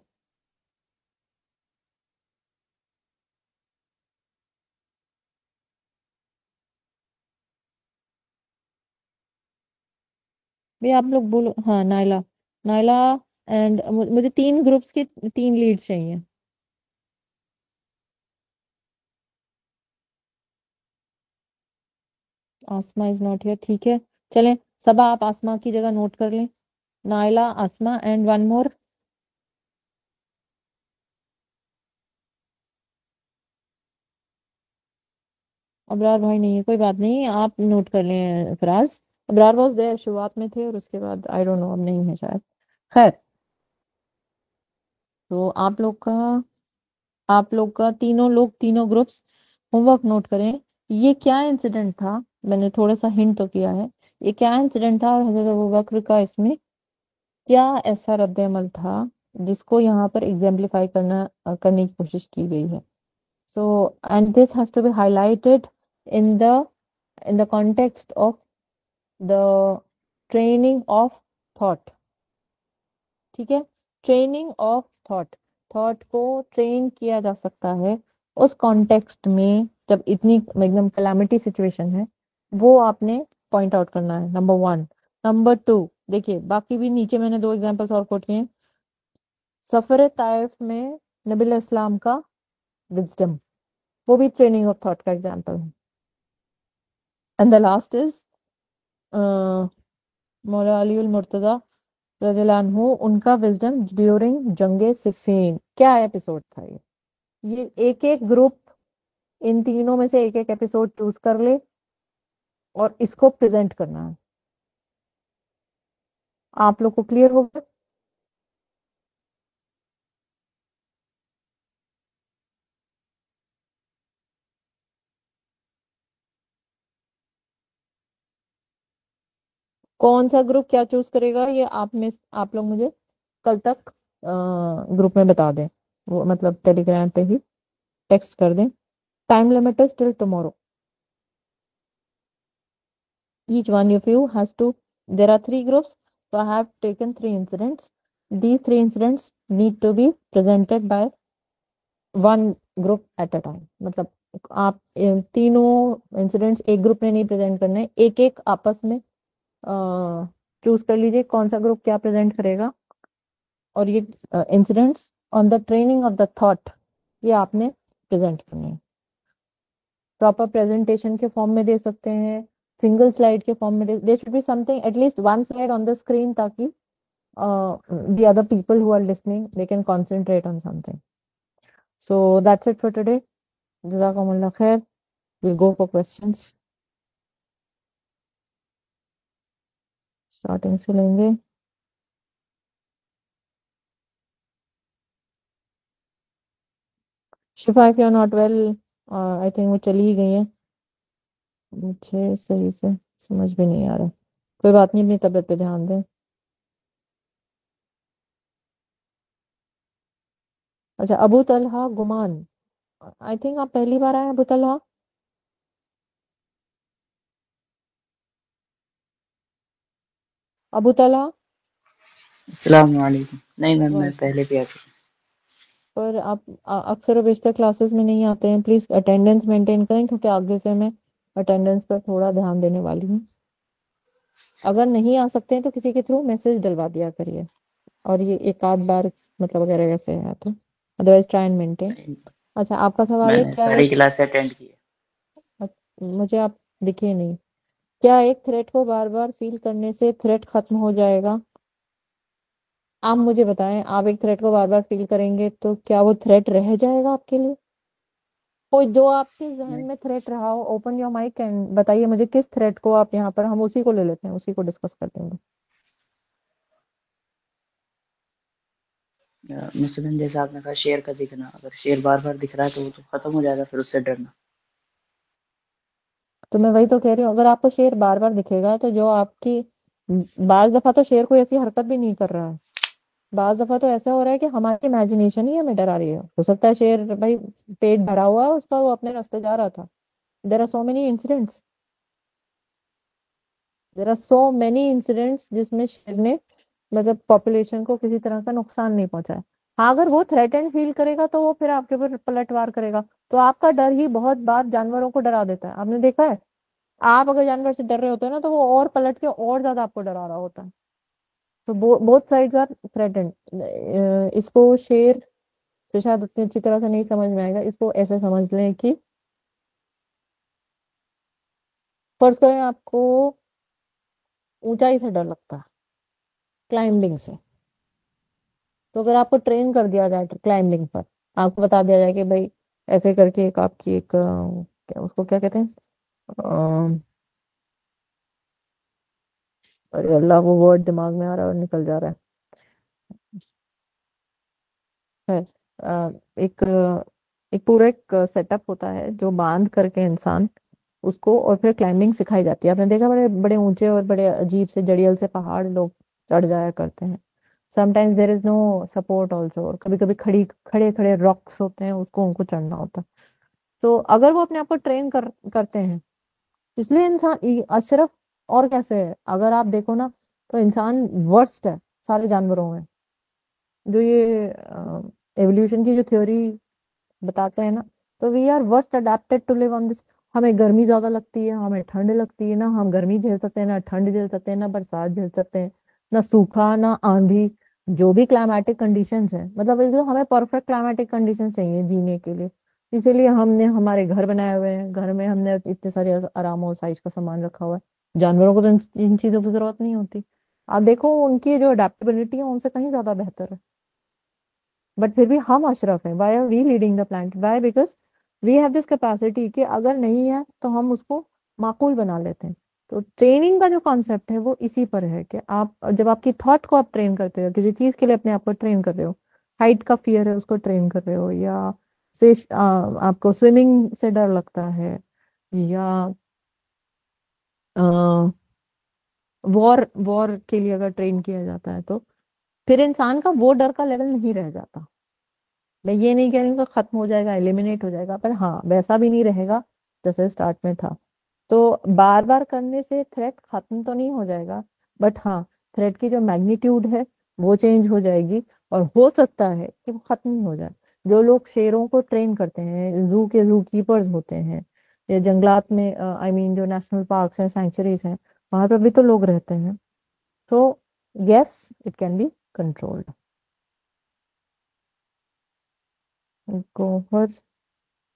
Speaker 1: भाई आप लोग बोलो. हाँ, नाइला. नाइला एंड मुझे 3 ग्रुप्स के 3 लीड्स चाहिए. आसमा इज नॉट हियर. ठीक है, चलें. सबा आप आसमा की जगह नोट कर लें. Naila, Asma and one more. Abrar भाई नहीं है, कोई बात नहीं, आप नोट कर लें. फराज, अबरार वॉज देयर, शुरुआत में थे और उसके बाद आई डोंट नो अब नहीं है शायद. खैर, तो आप लोग का तीनों लोग, तीनों ग्रुप्स होमवर्क नोट करें. ये क्या इंसिडेंट था, मैंने थोड़ा सा हिंट तो किया है. ये क्या इंसिडेंट था और हजरत अबू बकर का इसमें क्या ऐसा रद्द अमल था जिसको यहाँ पर एग्जाम्पलीफाई करने की कोशिश की गई है. So and this has to be highlighted in the context of the training of thought. ठीक है, ट्रेनिंग ऑफ थॉट. थॉट को ट्रेन किया जा सकता है उस कॉन्टेक्स्ट में जब इतनी एकदम कैलामिटी सिचुएशन है. वो आपने पॉइंट आउट करना है, नंबर 1. नंबर 2, देखिए बाकी भी नीचे मैंने 2 एग्जांपल्स और कोट किए हैं. सफर ताइफ में नबी इस्लाम का विजडम, वो भी ट्रेनिंग ऑफ थॉट का एग्जांपल है. एंड द लास्ट इज मौला अली उल मुर्तजा रज़ियल्लाहु अन्हु, उनका विजडम ड्यूरिंग जंगे सिफीन. क्या एपिसोड था ये एक एक ग्रुप इन तीनों में से एक एक एपिसोड चूज कर ले और इसको प्रेजेंट करना है. आप लोग को क्लियर होगा. कौन सा ग्रुप क्या चूज करेगा ये आप लोग मुझे कल तक ग्रुप में बता दें. वो मतलब टेलीग्राम पे ही टेक्स्ट कर दें। Time limit is till tomorrow. Each one of you has to, there are three groups, so I have taken three incidents. These three incidents need to be presented by one group at a time. मतलब आप तीनों incidents एक group ने नहीं present करने, एक एक आपस में चूज कर लीजिए कौन सा ग्रुप क्या प्रेजेंट करेगा। और ये incidents on the training of the thought ये आपने प्रेजेंट करने हैं। प्रॉपर प्रेजेंटेशन के फॉर्म में दे सकते हैं, सिंगल स्लाइड के फॉर्म में they should be something at least one slide on the screen, ताकि the other people who are listening they can concentrate on something. So that's it for today. Jazakumullah khair. We'll go for questions. Starting से लेंगे। शिफा, if you're not well, I think वो चली ही गई है, मुझे सही से समझ भी नहीं आ रहा। कोई बात नहीं, अपनी तबीयत पे ध्यान दें। अच्छा, अबू तलहा गुमान, आई थिंक आप पहली बार आए अबू तलहा। अबू तलहा।
Speaker 4: अस्सलाम वालेकुम। नहीं मैम, मैं
Speaker 1: वालेकुम।
Speaker 4: पहले भी आ चुका
Speaker 1: पर आप अक्सर बेशतर क्लासेस में नहीं आते हैं, प्लीज अटेंडेंस मेंटेन करें, क्योंकि आगे से मैं अटेंडेंस पर थोड़ा ध्यान देने वाली हूँ। अगर नहीं आ सकते हैं तो किसी के थ्रू मैसेज डलवा दिया करिए, और ये एक आध बार मतलब अगर ऐसे है तो अदरवाइज ट्राई एंड मेंटेन।
Speaker 4: नहीं,
Speaker 1: अच्छा, आपका सवाल है
Speaker 4: मैंने
Speaker 1: क्या
Speaker 4: सारी
Speaker 1: एक,
Speaker 4: क्लास अटेंड की है।
Speaker 1: मुझे आप दिखे नहीं, क्या एक थ्रेट को बार बार फील करने से थ्रेट खत्म हो जाएगा? आप मुझे बताएं, आप एक थ्रेट को बार बार फील करेंगे तो क्या वो थ्रेट रह जाएगा आपके लिए? कोई जो आपके जहन
Speaker 4: नहीं,
Speaker 1: में थ्रेट रहा हो, ओपन योर माइक एंड बताइए मुझे किस थ्रेट को आप यहाँ पर, हम उसी को ले लेते हैं, उसी को डिस्कस कर देंगे।
Speaker 4: मिसलन जैसा आपने कहा शेर का दिखना, अगर शेर बार बार दिख रहा है तो वो तो खत्म हो जाएगा, फिर उससे डरना।
Speaker 1: तो मैं वही तो कह रही हूँ, अगर आपको शेर बार बार दिखेगा तो जो आपकी, बाज दफा तो शेर कोई ऐसी हरकत भी नहीं कर रहा है, बाज दफा तो ऐसा हो रहा है कि हमारी इमेजिनेशन ही हमें डरा रही है। हो सकता है शेर भाई पेट भरा हुआ है उसका, वो अपने रास्ते जा रहा था। There are so many incidents, there are so many incidents जिसमें शेर ने मतलब पॉपुलेशन को किसी तरह का नुकसान नहीं पहुंचाया। हाँ, अगर वो थ्रेटन फील करेगा तो वो फिर आपके ऊपर पलटवार करेगा। तो आपका डर ही बहुत बार जानवरों को डरा देता है, आपने देखा है। आप अगर जानवर से डर रहे होते हैं ना, तो वो और पलट के और ज्यादा आपको डरा रहा होता है। तो बोथ साइड्स आर थ्रेटन। इसको शेर से शायद उतनी अच्छी तरह से नहीं समझ में आएगा, इसको ऐसे समझ लें कि फर्ज करें आपको ऊंचाई से डर लगता है, क्लाइंबिंग से। तो अगर आपको ट्रेन कर दिया जाए क्लाइंबिंग पर, आपको बता दिया जाए कि भाई ऐसे करके एक आपकी एक क्या उसको क्या कहते हैं, अ, अरे अल्लाह, वो वर्ड दिमाग में आ रहा है और निकल जा रहा है। एक एक पूरा एक सेटअप होता है जो बांध करके इंसान उसको, और फिर क्लाइंबिंग सिखाई जाती है। आपने देखा, बड़े बड़े ऊंचे और बड़े अजीब से जड़ियल से पहाड़ लोग चढ़ जाया करते हैं। Sometimes there is no support also, और कभी कभी खड़े खड़े रॉक्स होते हैं, उसको उनको चढ़ना होता है। तो अगर वो अपने आप को ट्रेन करते हैं, इसलिए इंसान अशरफ, और कैसे है अगर आप देखो ना, तो इंसान वर्स्ट है सारे जानवरों में। जो ये एवोल्यूशन की जो थ्योरी बताते हैं ना, तो we are worst adapted to live on this. हमें गर्मी ज्यादा लगती है, हमें ठंड लगती है ना, हम गर्मी झेल सकते हैं ना, ठंड झेल सकते हैं ना, बरसात झेल सकते हैं ना, सूखा ना आंधी। जो भी क्लाइमेटिक कंडीशंस है, मतलब एकदम हमें परफेक्ट क्लाइमेटिक कंडीशन चाहिए जीने के लिए। इसीलिए हमने हमारे घर बनाए हुए हैं, घर में हमने इतने सारे आराम और साइज का सामान रखा हुआ है। जानवरों को तो इन चीजों की जरूरत नहीं होती। आप देखो उनकी जो अडेप्टेबिलिटी है उनसे कहीं ज्यादा बेहतर है। बट फिर भी हम अशरफ हैं। Why are we leading the plant? Why? Because we have this capacity कि अगर नहीं है तो हम उसको माकूल बना लेते हैं। तो ट्रेनिंग का जो कॉन्सेप्ट है वो इसी पर है कि आप जब आपकी थॉट को आप ट्रेन करते हो, किसी चीज के लिए अपने आप को ट्रेन कर रहे हो, हाइट का फियर है उसको ट्रेन कर रहे हो, या से आपको स्विमिंग से डर लगता है, या वॉर वॉर के लिए अगर ट्रेन किया जाता है, तो फिर इंसान का वो डर का लेवल नहीं रह जाता। मैं ये नहीं कह रही हूँ कि खत्म हो जाएगा, एलिमिनेट हो जाएगा, पर हाँ वैसा भी नहीं रहेगा जैसे स्टार्ट में था। तो बार बार करने से थ्रेट खत्म तो नहीं हो जाएगा, बट हाँ थ्रेट की जो मैग्नीट्यूड है वो चेंज हो जाएगी, और हो सकता है कि वो खत्म ही हो जाए। जो लोग शेरों को ट्रेन करते हैं, जू कीपर्स होते हैं, या जंगलात में आई मीन जो नेशनल पार्क्स हैं, सैंक्चुरीज हैं, वहां पर भी तो लोग रहते हैं। तो yes, it can be controlled. Gohar,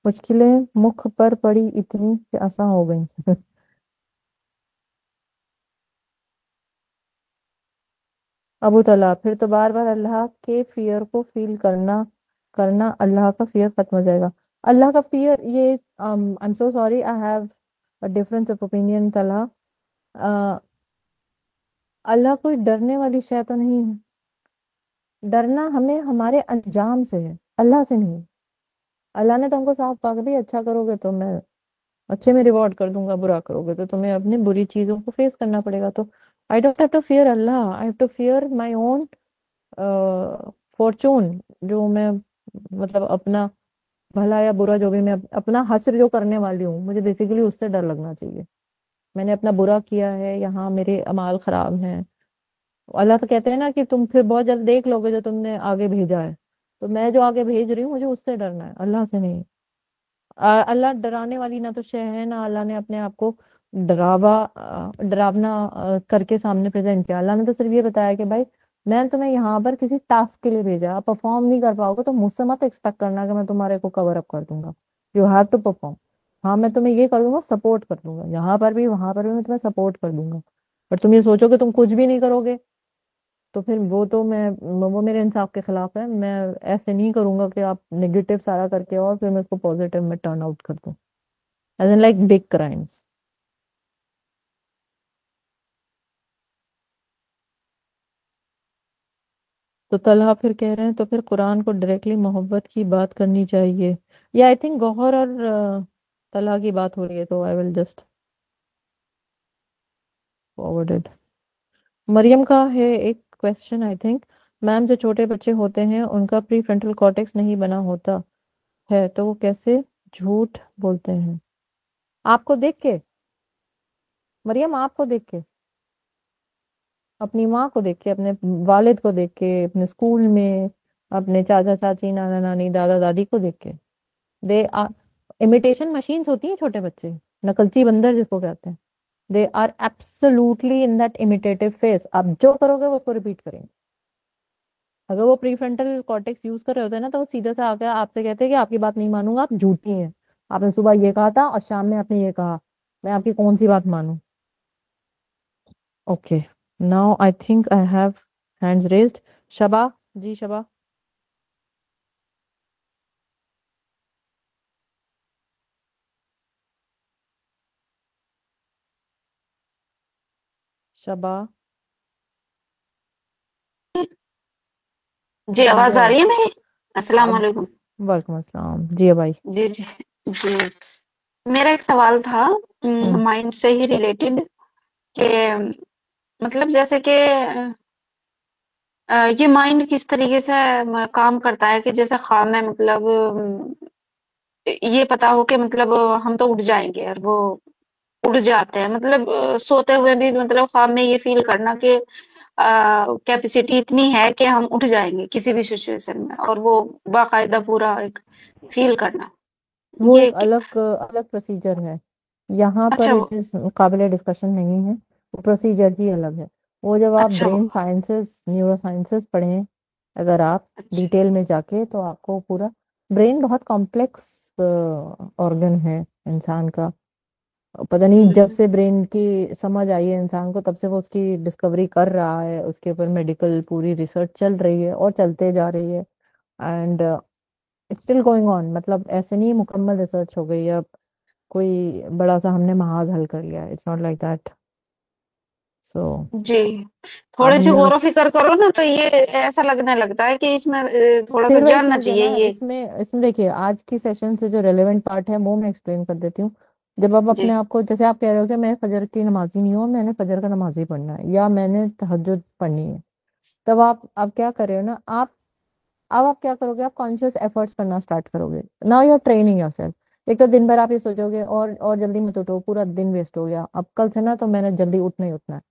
Speaker 1: मुश्किलें मुख पर पड़ी इतनी कि आसान हो गई। अबू तला, फिर तो बार बार अल्लाह के फियर को फील करना करना अल्लाह का फियर खत्म हो जाएगा। अल्लाह का फियर, ये I am so sorry, I have a difference of opinion तला। अ, अल्लाह कोई डरने वाली शय तो नहीं है। डरना हमें हमारे अंजाम से है, अल्लाह से नहीं। अल्लाह ने तो हमको साफ कहा कि भाई अच्छा करोगे तो मैं अच्छे में रिवॉर्ड कर दूंगा, बुरा करोगे तो तुम्हें अपनी बुरी चीजों को फेस करना पड़ेगा। तो I don't have to fear Allah, I have to fear my own fortune. जो मैं, मतलब अपना भला या बुरा जो भी मैं अपना हश्र जो करने वाली हूँ, मुझे बेसिकली उससे डर लगना चाहिए। मैंने अपना बुरा किया है, यहाँ मेरे अमाल खराब हैं। अल्लाह तो कहते हैं ना कि तुम फिर बहुत जल्द देख लोगे जो तुमने आगे भेजा है। तो मैं जो आगे भेज रही हूँ मुझे उससे डरना है, अल्लाह से नहीं। अल्लाह डराने वाली ना तो शय है, ना अल्लाह ने अपने आप को डरावना करके सामने प्रेजेंट किया। अल्लाह ने तो सिर्फ ये बताया कि भाई मैं तुम्हें यहाँ पर किसी टास्क के लिए भेजा, आप परफॉर्म नहीं कर पाओगे तो मुझसे मत एक्सपेक्ट करना कि मैं तुम्हारे को कवर अप कर दूंगा। You have to perform. हाँ मैं तुम्हें ये कर दूंगा, सपोर्ट कर दूंगा, यहाँ पर भी वहां पर भी मैं तुम्हें सपोर्ट कर दूंगा। पर तुम ये सोचो कि तुम कुछ भी नहीं करोगे, तो फिर वो मेरे इंसाफ के खिलाफ है। मैं ऐसे नहीं करूंगा कि आप नेगेटिव सारा करके और फिर मैं उसको पॉजिटिव में टर्न आउट कर दूं, as in like big crimes. तो तलहा फिर कह रहे हैं तो फिर कुरान को डायरेक्टली मोहब्बत की बात करनी चाहिए। या आई थिंक गौहर और तलहा की बात हो रही है, तो I will just forward. Maryam का है एक क्वेश्चन आई थिंक। मैम, जो छोटे बच्चे होते हैं उनका प्री फ्रंटल कॉर्टेक्स नहीं बना होता है तो वो कैसे झूठ बोलते हैं? आपको देख के, मरियम आपको देख के, अपनी माँ को देख के, अपने वालिद को देख के, अपने स्कूल में अपने चाचा चाची, नाना नानी, दादा दादी को देख के। दे आर इमिटेशन मशीन्स होती हैं छोटे बच्चे, नकलची बंदर जिसको कहते हैं। They are absolutely in that imitative phase. आप जो करोगे वो उसको रिपीट करेंगे। अगर वो प्री फ्रंटल कॉर्टेक्स यूज कर रहे होते हैं ना, तो वो सीधे से आके आपसे कहते हैं कि आपकी बात नहीं मानूंगा, आप झूठी हैं, आपने सुबह ये कहा था और शाम में आपने ये कहा, मैं आपकी कौन सी बात मानूं? Okay, now I think I have hands raised. Shaba, ji Shaba. Shaba,
Speaker 5: जी,
Speaker 1: जी
Speaker 5: आवाज आ
Speaker 1: अब
Speaker 5: रही है मेरी? अस्सलाम
Speaker 1: अब
Speaker 5: वालेकुम।
Speaker 1: वालेकुम अस्सलाम जी भाई।
Speaker 5: जी जी जी। मेरा एक सवाल था
Speaker 1: हम्म।
Speaker 5: माइंड से ही रिलेटेड कि मतलब जैसे कि ये माइंड किस तरीके से काम करता है कि जैसे ख्वाब में मतलब ये पता हो कि मतलब हम तो उठ जाएंगे और वो उड़ जाते हैं मतलब सोते हुए भी मतलब ख्वाब में ये फील करना कि कैपेसिटी इतनी है कि हम उठ जाएंगे किसी भी सिचुएशन में और वो बाकायदा पूरा एक फील करना
Speaker 1: वो
Speaker 5: ये
Speaker 1: एक अलग अलग प्रोसीजर है, यहाँ पर
Speaker 5: अच्छा
Speaker 1: इट इज काबिल डिस्कशन नहीं है। वो प्रोसीजर ही अलग है। वो जब आप
Speaker 5: अच्छा
Speaker 1: ब्रेन साइंसेस, न्यूरो साइंसेस पढ़ें, अगर आप
Speaker 5: अच्छा
Speaker 1: डिटेल में जाके, तो आपको पूरा, ब्रेन बहुत कॉम्प्लेक्स ऑर्गन है इंसान का। पता नहीं जब
Speaker 5: हम्म,
Speaker 1: से ब्रेन की समझ आई है इंसान को, तब से वो उसकी डिस्कवरी कर रहा है, उसके ऊपर मेडिकल पूरी रिसर्च चल रही है और चलते जा रही है। And it's still going on, मतलब ऐसे नहीं मुकम्मल रिसर्च हो गई अब, कोई बड़ा सा हमने महाग हल कर लिया, इट्स नॉट लाइक दैट। सो
Speaker 5: जी
Speaker 1: आप
Speaker 5: थोड़ी सी
Speaker 1: न्यूरो,
Speaker 5: गौर फिक्र करो ना तो ये ऐसा लगने लगता है कि इसमें थोड़ा सा
Speaker 1: फिर वही
Speaker 5: जानना
Speaker 1: चीज है
Speaker 5: चाहिए
Speaker 1: ना
Speaker 5: ये
Speaker 1: इसमें। इसमें देखिए, आज की सेशन से जो रेलेवेंट पार्ट है वो मैं एक्सप्लेन कर देती हूँ। जब आप
Speaker 5: जी
Speaker 1: अपने आप को, जैसे आप कह रहे हो कि मैं फजर की नमाजी नहीं हूँ, मैंने फजर का नमाजी पढ़ना है या मैंने तहज्जुद पढ़नी है, तब आप क्या कर रहे हो ना, आप अब आप क्या करोगे, आप कॉन्शियस एफर्ट्स करना स्टार्ट करोगे। Now you are training yourself. एक तो दिन भर आप ये सोचोगे और जल्दी मत उठो, पूरा दिन वेस्ट हो गया, अब कल से ना तो मैंने जल्दी उठना ही उठना है।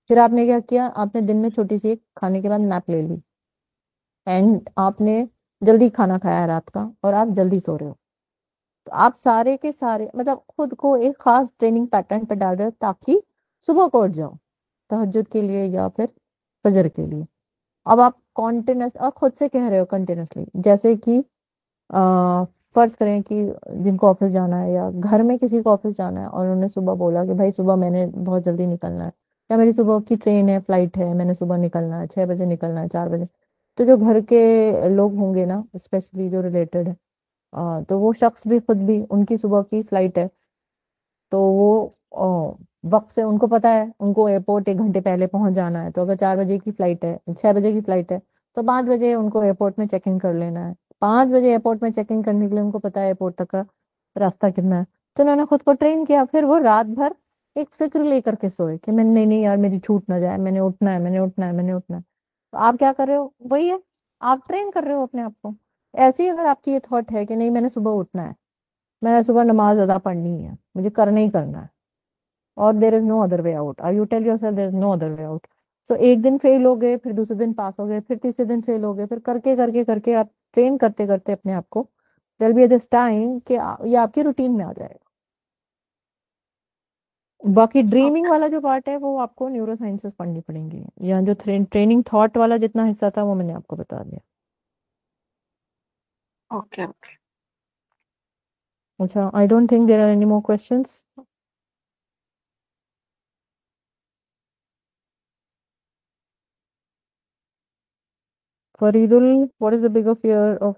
Speaker 1: फिर आपने क्या किया, आपने दिन में छोटी सी एक खाने के बाद नैप ले ली, एंड आपने जल्दी खाना खाया है रात का, और आप जल्दी सो रहे हो। तो आप सारे के सारे मतलब खुद को एक खास ट्रेनिंग पैटर्न पे डाल रहे हो, ताकि सुबह को उठ जाओ तहज्जुद के लिए या फिर फजर के लिए। अब आप कॉन्टिन्यूस और खुद से कह रहे हो कंटिन्यूसली, जैसे कि फर्ज करें कि जिनको ऑफिस जाना है या घर में किसी को ऑफिस जाना है, और उन्होंने सुबह बोला कि भाई सुबह मैंने बहुत जल्दी निकलना है, या मेरी सुबह की ट्रेन है, फ्लाइट है, मैंने सुबह निकलना है, 6 बजे निकलना है, 4 बजे। तो जो घर के लोग होंगे ना, स्पेशली जो रिलेटेड है, तो वो शख्स भी खुद भी, उनकी सुबह की फ्लाइट है, तो वो वक्त से उनको पता है, उनको एयरपोर्ट 1 घंटे पहले पहुंच जाना है। तो अगर 4 बजे की फ्लाइट है, 6 बजे की फ्लाइट है, तो 5 बजे उनको एयरपोर्ट में चेक इन कर लेना है। 5 बजे एयरपोर्ट में चेक इन करने के लिए उनको पता है एयरपोर्ट तक का रास्ता कितना है। तो उन्होंने खुद को ट्रेन किया, फिर वो रात भर एक फिक्र लेकर के सोए कि मैंने, नहीं नहीं यार मेरी छूट ना जाए, मैंने उठना है, मैंने उठना है, मैंने उठना है। तो आप क्या कर रहे हो, वही है, आप ट्रेन कर रहे हो अपने आप को। ऐसे ही अगर आपकी ये थॉट है कि नहीं मैंने सुबह उठना है, मैंने सुबह नमाज अदा पढ़नी है, मुझे करना ही करना है, और there is no other way out, और you tell yourself there is no other way out. So एक दिन फेल हो गए, फिर दूसरे दिन पास हो गए, फिर तीसरे दिन फेल हो गए, फिर करके करके करके आप ट्रेन करते करते अपने आप को, देयर बी दिस टाइम कि ये आपकी रूटीन में आ जाएगा। बाकी ड्रीमिंग
Speaker 5: ओके
Speaker 1: वाला जो पार्ट है वो आपको न्यूरो साइंसेस पढ़नी पड़ेंगी, या जो ट्रेनिंग थॉट वाला जितना हिस्सा था वो मैंने आपको बता दिया।
Speaker 5: Okay okay.
Speaker 1: अच्छा, I don't think there are any more questions. Faridul, what is the bigger fear of